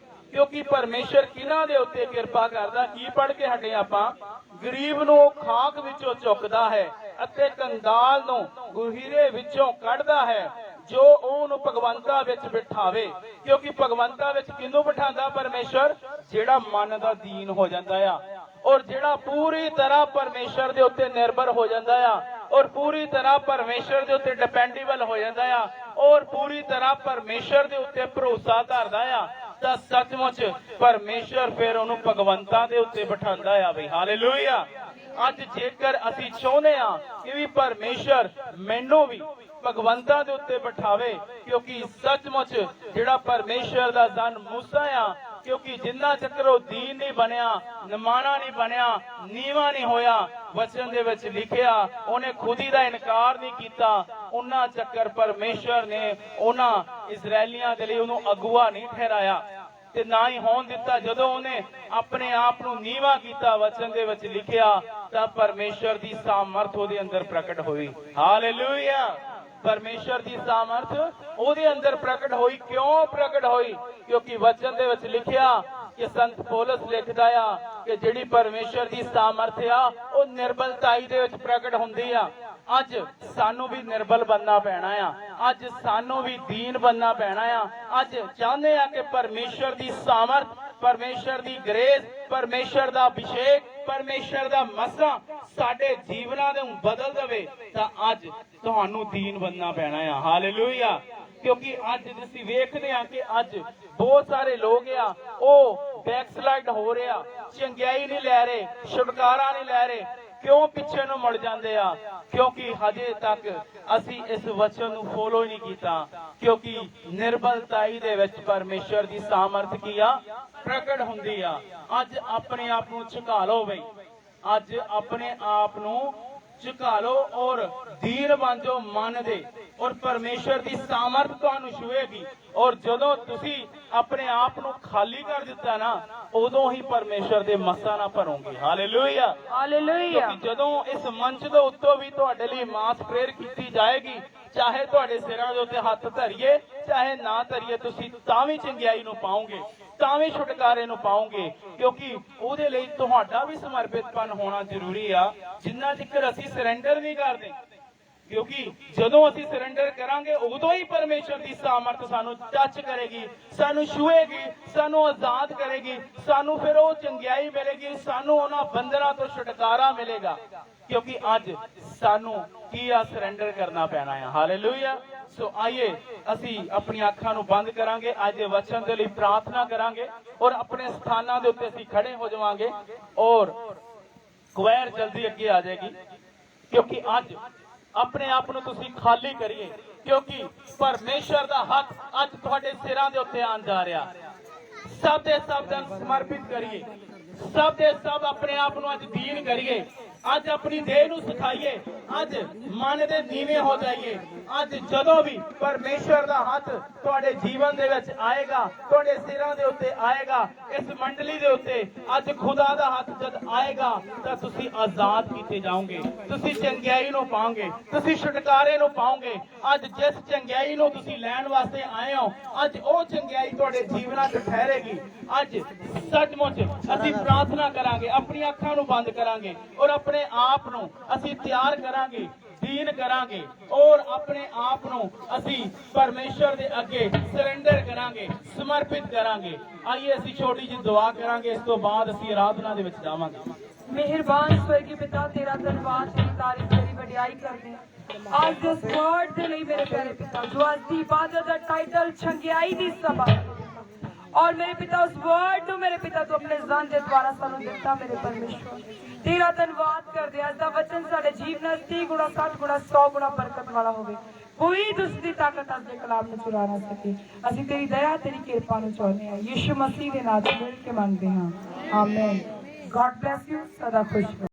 ਕਿਉਂਕਿ ਪਰਮੇਸ਼ਰ ਕਿਹਨਾਂ ਦੇ ਉੱਤੇ ਕਿਰਪਾ ਕਰਦਾ? ਕੀ ਪੜ੍ਹ ਕੇ ਹਟੇ ਆਪਾਂ? ਗਰੀਬ ਨੂੰ ਉਹ ਖਾਕ ਵਿੱਚੋਂ ਚੁੱਕਦਾ ਹੈ ਅਤੇ ਕੰਗਾਲ ਨੂੰ ਗੁਹੀਰੇ ਵਿੱਚੋਂ ਕੱਢਦਾ ਹੈ, ਜੋ ਉਹਨੂੰ ਭਗਵੰਤਾ ਵਿੱਚ ਬਿਠਾਵੇ। ਕਿਉਂਕਿ ਭਗਵੰਤਾ ਵਿੱਚ ਕਿਹਨੂੰ ਬਿਠਾਉਂਦਾ ਪਰਮੇਸ਼ਰ? ਜਿਹੜਾ ਮਨ ਦਾ ਦੀਨ ਹੋ ਜਾਂਦਾ ਆ, ਔਰ ਜਿਹੜਾ ਪੂਰੀ ਤਰ੍ਹਾਂ ਪਰਮੇਸ਼ਰ ਦੇ ਉੱਤੇ ਨਿਰਭਰ ਹੋ ਜਾਂਦਾ ਆ, ਔਰ ਪੂਰੀ ਤਰ੍ਹਾਂ ਪਰਮੇਸ਼ਰ ਦੇ ਉੱਤੇ ਡਿਪੈਂਡੇਬਲ ਹੋ ਜਾਂਦਾ ਆ, ਔਰ ਪੂਰੀ ਤਰ੍ਹਾਂ ਪਰਮੇਸ਼ਰ ਦੇ ਉੱਤੇ ਭਰੋਸਾ ਧਰਦਾ ਆ, ਤਾਂ ਸੱਚਮੁੱਚ ਪਰਮੇਸ਼ਰ ਫਿਰ ਉਹਨੂੰ ਭਗਵੰਤਾਂ ਦੇ ਉੱਤੇ ਬਿਠਾਉਂਦਾ ਆ ਬਈ। ਹਾਲੇਲੂਇਆ, ਅੱਜ ਜੇਕਰ ਅਸੀਂ ਚਾਹੁੰਦੇ ਆ ਕਿ ਵੀ ਪਰਮੇਸ਼ਰ ਮੈਨੂੰ ਵੀ ਭਗਵੰਤਾਂ ਦੇ ਉੱਤੇ ਬਿਠਾਵੇ, ਕਿਉਂਕਿ ਸੱਚਮੁੱਚ ਜਿਹੜਾ ਪਰਮੇਸ਼ਰ ਦਾ ਜਨ ਮੂਸਾ ਆ, ਕਿਉਂਕਿ ਜਿੰਨਾ ਚੱਕਰ ਉਹ ਦੀਨ ਨਹੀਂ ਬਣਿਆ, ਨਿਮਾਣਾ ਨਹੀਂ ਬਣਿਆ, ਨੀਵਾਂ ਨਹੀਂ ਹੋਇਆ, ਵਚਨ ਦੇ ਵਿੱਚ ਲਿਖਿਆ ਉਹਨੇ ਖੁਦੀ ਦਾ ਇਨਕਾਰ ਨਹੀਂ ਕੀਤਾ, ਉਹਨਾਂ ਚੱਕਰ ਪਰਮੇਸ਼ਰ ਨੇ ਉਹਨਾਂ ਇਜ਼ਰਾਈਲੀਆਂ ਦੇ ਲਈ ਉਹਨੂੰ ਅਗਵਾ ਨਹੀਂ ਠਹਿਰਾਇਆ ਤੇ ਨਾ ਹੀ ਹੋਣ ਦਿੱਤਾ। ਜਦੋਂ ਉਹਨੇ ਆਪਣੇ ਆਪ ਨੂੰ ਨੀਵਾਂ ਕੀਤਾ, ਵਚਨ ਦੇ ਵਿੱਚ ਲਿਖਿਆ, ਤਾਂ ਪਰਮੇਸ਼ਰ ਦੀ ਸਾਮਰਥ ਉਹਦੇ ਅੰਦਰ ਪ੍ਰਗਟ ਹੋਈ। ਹਾਲੇਲੂਇਆ, ਪਰਮੇਸ਼ਰ ਦੀ ਸਾਮਰਥ ਉਹਦੇ ਅੰਦਰ ਪ੍ਰਗਟ ਹੋਈ। ਕਿਉਂ ਪ੍ਰਗਟ ਹੋਈ? ਕਿਉਂਕਿ ਵਚਨ ਦੇ ਵਿੱਚ ਲਿਖਿਆ ਕਿ ਸੰਤ ਪੌਲਸ ਲਿਖਦਾ ਆ ਕਿ ਜਿਹੜੀ ਪਰਮੇਸ਼ਰ ਦੀ ਸਾਮਰਥ ਆ ਉਹ ਨਿਰਬਲਤਾਈ ਦੇ ਵਿੱਚ ਪ੍ਰਗਟ ਹੁੰਦੀ ਆ। ਅੱਜ ਸਾਨੂੰ ਵੀ ਨਿਰਬਲ ਬਣਨਾ ਪੈਣਾ ਆ, ਅੱਜ ਸਾਨੂੰ ਵੀ ਦੀਨ ਬਣਨਾ ਪੈਣਾ ਆ। ਅੱਜ ਚਾਹੁੰਦੇ ਆ ਕਿ ਪਰਮੇਸ਼ਰ ਦੀ ਸਾਮਰਥ, ਪਰਮੇਸ਼ਰ ਦੀ ਗ੍ਰੇਸ, ਪਰਮੇਸ਼ਰ ਦਾ ਅਭਿਸ਼ੇਕ, ਪਰਮੇਸ਼ਰ ਦਾ ਮਸਾ ਸਾਡੇ ਜੀਵਨਾਂ ਨੂੰ ਬਦਲ ਦੇਵੇ, ਤਾਂ ਅੱਜ ਤੁਹਾਨੂੰ ਦੀਨ ਬਣਨਾ ਪੈਣਾ ਆ। ਹਾਲੇਲੂਇਆ, ਕਿਉਂਕਿ ਅੱਜ ਅਸੀਂ ਵੇਖਦੇ ਆ ਕਿ ਅੱਜ ਬਹੁਤ ਸਾਰੇ ਲੋਕ ਆ ਉਹ ਬੈਕਸਲਾਈਡ ਹੋ ਰਿਹਾ, ਚੰਗਿਆਈ ਨਹੀਂ ਲੈ ਰਹੇ, ਛੁਟਕਾਰਾ ਨਹੀਂ ਲੈ ਰਹੇ। ਕਿਉਂ ਪਿੱਛੇ ਨੂੰ ਮੁੜ ਜਾਂਦੇ ਆ? ਕਿਉਂਕਿ ਹਜੇ ਤੱਕ ਅਸੀਂ ਇਸ ਵਚਨ ਨੂੰ ਫੋਲੋ ਨਹੀਂ ਕੀਤਾ, ਕਿਉਂਕਿ ਨਿਰਬਲਤਾਈ ਦੇ ਵਿੱਚ ਪਰਮੇਸ਼ਰ ਦੀ ਸਾਮਰਥ ਕੀ ਆ? ਪ੍ਰਗਟ ਹੁੰਦੀ ਆ। ਅੱਜ ਆਪਣੇ ਆਪ ਨੂੰ ਝੁਕਾ ਲਓ ਬਈ, ਅੱਜ ਆਪਣੇ ਆਪ ਨੂੰ ਝੁਕਾ ਲਓ ਔਰ ਦੀਨ ਬਣ ਜਾਓ ਮਨ ਦੇ, ਔਰ ਪਰਮੇਸ਼ਰ ਦੀ ਸਾਮਰਥ ਤੁਹਾਨੂੰ ਛੂਏਗੀ। ਔਰ ਜਦੋਂ ਤੁਸੀਂ ਆਪਣੇ ਆਪ ਨੂੰ ਖਾਲੀ ਕਰ ਦਿੱਤਾ ਨਾ, ਉਦੋਂ ਹੀ ਪਰਮੇਸ਼ਰ ਦੇ ਮਸਾਂ ਨਾਲ ਭਰੋਗੇ। Hallelujah, hallelujah. ਕਿਉਂਕਿ ਜਦੋਂ ਇਸ ਮੰਚ ਦੇ ਉੱਤੋਂ ਵੀ ਤੁਹਾਡੇ ਲਈ ਮਾਸ ਪ੍ਰੇਅਰ ਕੀਤੀ ਜਾਏਗੀ, ਚਾਹੇ ਤੁਹਾਡੇ ਸਿਰਾਂ ਦੇ ਉੱਤੇ ਹੱਥ ਧਰੀਏ ਚਾਹੇ ਨਾ ਧਰੀਏ, ਤੁਸੀਂ ਤਾਂ ਵੀ ਚੰਗਿਆਈ ਨੂੰ ਪਾਓਗੇ। ਤਾਂ ਵੀ ਛੁਟਕਾਰੇ ਨੂੰ ਪਾਓਗੇ, ਕਿਉਂਕਿ ਉਹਦੇ ਲਈ ਤੁਹਾਡਾ ਵੀ ਸਮਰਪਿਤਪਨ ਹੋਣਾ ਜ਼ਰੂਰੀ ਆ, ਜਿੰਨਾ ਚਿਰ ਅਸੀਂ ਸਰੈਂਡਰ ਨਹੀਂ ਕਰਦੇ। ਕਿਉਂਕਿ ਜਦੋਂ ਅਸੀਂ ਸਰੈਂਡਰ ਕਰਾਂਗੇ ਉਦੋਂ ਹੀ ਪਰਮੇਸ਼ਰ ਦੀ ਸਾਮਰਥ ਸਾਨੂੰ ਟੱਚ ਕਰੇਗੀ, ਸਾਨੂੰ ਛੂਹੇਗੀ, ਸਾਨੂੰ ਆਜ਼ਾਦ ਕਰੇਗੀ, ਸਾਨੂੰ ਫਿਰ ਉਹ ਚੰਗਿਆਈ ਮਿਲੇਗੀ, ਸਾਨੂੰ ਉਹਨਾਂ ਬੰਧਨਾਂ ਤੋਂ ਛੁਟਕਾਰਾ ਮਿਲੇਗਾ। ਕਿਉਂਕਿ ਅੱਜ ਸਾਨੂੰ ਕੀ ਆ, ਸਰੈਂਡਰ ਕਰਨਾ ਪੈਣਾ ਹੈ। ਹਾਲੇਲੂਇਆ। ਸੋ ਆइए ਅਸੀਂ ਆਪਣੀਆਂ ਅੱਖਾਂ ਨੂੰ ਬੰਦ ਕਰਾਂਗੇ, ਅੱਜ ਦੇ ਵਚਨ ਦੇ ਲਈ ਪ੍ਰਾਰਥਨਾ ਕਰਾਂਗੇ ਔਰ ਆਪਣੇ ਸਥਾਨਾਂ ਦੇ ਉੱਤੇ ਅਸੀਂ ਖੜੇ ਹੋ ਜਾਵਾਂਗੇ ਔਰ ਕੁਵੈਰ ਜਲਦੀ ਅੱਗੇ ਆ ਜਾਏਗੀ। ਕਿਉਂਕਿ ਅੱਜ ਆਪਣੇ ਆਪ ਨੂੰ ਤੁਸੀਂ ਖਾਲੀ ਕਰੀਏ, ਕਿਉਂਕਿ ਪਰਮੇਸ਼ਰ ਦਾ ਹੱਥ ਅੱਜ ਤੁਹਾਡੇ ਸਿਰਾਂ ਦੇ ਉੱਤੇ ਆਉਣ ਜਾ ਰਿਹਾ। ਸਭ ਦੇ ਸਭ ਦਾ ਸਮਰਪਿਤ ਕਰੀਏ, ਸਭ ਦੇ ਸਭ ਆਪਣੇ ਆਪ ਨੂੰ ਅੱਜ ਦੀਨ ਕਰੀਏ, ਅੱਜ ਆਪਣੀ ਦੇਹ ਨੂੰ ਸਿਖਾਈਏ, ਅੱਜ ਮਨ ਦੇ ਨੀਵੇਂ ਹੋ ਜਾਈਏ। ਅੱਜ ਜਦੋਂ ਵੀ ਪਰਮੇਸ਼ਰ ਦਾ ਹੱਥ ਤੁਹਾਡੇ ਜੀਵਨ ਦੇ ਵਿੱਚ ਆਏਗਾ, ਤੁਹਾਡੇ ਸਿਰਾਂ ਦੇ ਉੱਤੇ ਆਏਗਾ, ਇਸ ਮੰਡਲੀ ਦੇ ਉੱਤੇ ਅੱਜ ਖੁਦਾ ਦਾ ਹੱਥ ਜਦ ਆਏਗਾ ਤਾਂ ਤੁਸੀਂ ਆਜ਼ਾਦ ਕੀਤੇ ਜਾਓਗੇ, ਤੁਸੀਂ ਚੰਗਿਆਈ ਨੂੰ ਪਾਓਗੇ, ਤੁਸੀਂ ਛੁਟਕਾਰੇ ਨੂੰ ਪਾਓਗੇ। ਅੱਜ ਜਿਸ ਚੰਗਿਆਈ ਨੂੰ ਤੁਸੀਂ ਲੈਣ ਵਾਸਤੇ ਆਏ ਹੋ, ਅੱਜ ਉਹ ਚੰਗਿਆਈ ਤੁਹਾਡੇ ਜੀਵਨਾਂ 'ਚ ਠਹਿਰੇਗੀ। ਅੱਜ ਸੱਚਮੁੱਚ ਅਸੀਂ ਪ੍ਰਾਰਥਨਾ ਕਰਾਂਗੇ, ਆਪਣੀਆਂ ਅੱਖਾਂ ਨੂੰ ਬੰਦ ਕਰਾਂਗੇ ਔਰ ਆਪਣੇ ਆਪ ਨੂੰ ਅਸੀਂ ਤਿਆਰ ਕਰਾਂਗੇ, ਦੀਨ ਕਰਾਂਗੇ ਔਰ ਆਪਣੇ ਆਪ ਨੂੰ ਅਸੀਂ ਪਰਮੇਸ਼ਰ ਦੇ ਅੱਗੇ ਸਰੈਂਡਰ ਕਰਾਂਗੇ, ਸਮਰਪਿਤ ਕਰਾਂਗੇ। ਆइए ਅਸੀਂ ਛੋਟੀ ਜਿਹੀ ਦੁਆ ਕਰਾਂਗੇ, ਇਸ ਤੋਂ ਬਾਅਦ ਅਸੀਂ ਆਰਾਧਨਾ ਦੇ ਵਿੱਚ ਜਾਵਾਂਗੇ। मेहरबान स्वर्गीय पिता, तेरा धन्यवाद, तेरी तारीफ, तेरी वडियाई करते हैं आज इस वर्ड दे लिए मेरे प्यारे पिता, जो आज दी इबादत दा टाइटल छंगियाई दी सभा, और मेरे पिता उस वर्ड नु मेरे पिता तू अपने जन दे द्वारा सानू दिता। मेरे परमेश्वर तेरा धन्यवाद कर दे, आज दा वचन साडे जीवन 30 गुणा 60 गुणा 100 गुणा बरकत वाला होवे। कोई दुष्ट ताकत अज दे कलाम ਨੂੰ ਚੁਰਾ ਨਾ ਸਕੇ। ਅਸੀਂ ਤੇਰੀ ਦਇਆ, ਤੇਰੀ ਕਿਰਪਾ ਨੂੰ ਚਾਹੁੰਦੇ ਹਾਂ, ਯਿਸੂ ਮਸੀਹ ਦੇ ਨਾਮ 'ਚ ਮਿਲ ਕੇ ਮੰਗਦੇ ਹਾਂ, ਆਮੀਨ। God bless you, सदा खुश रहो।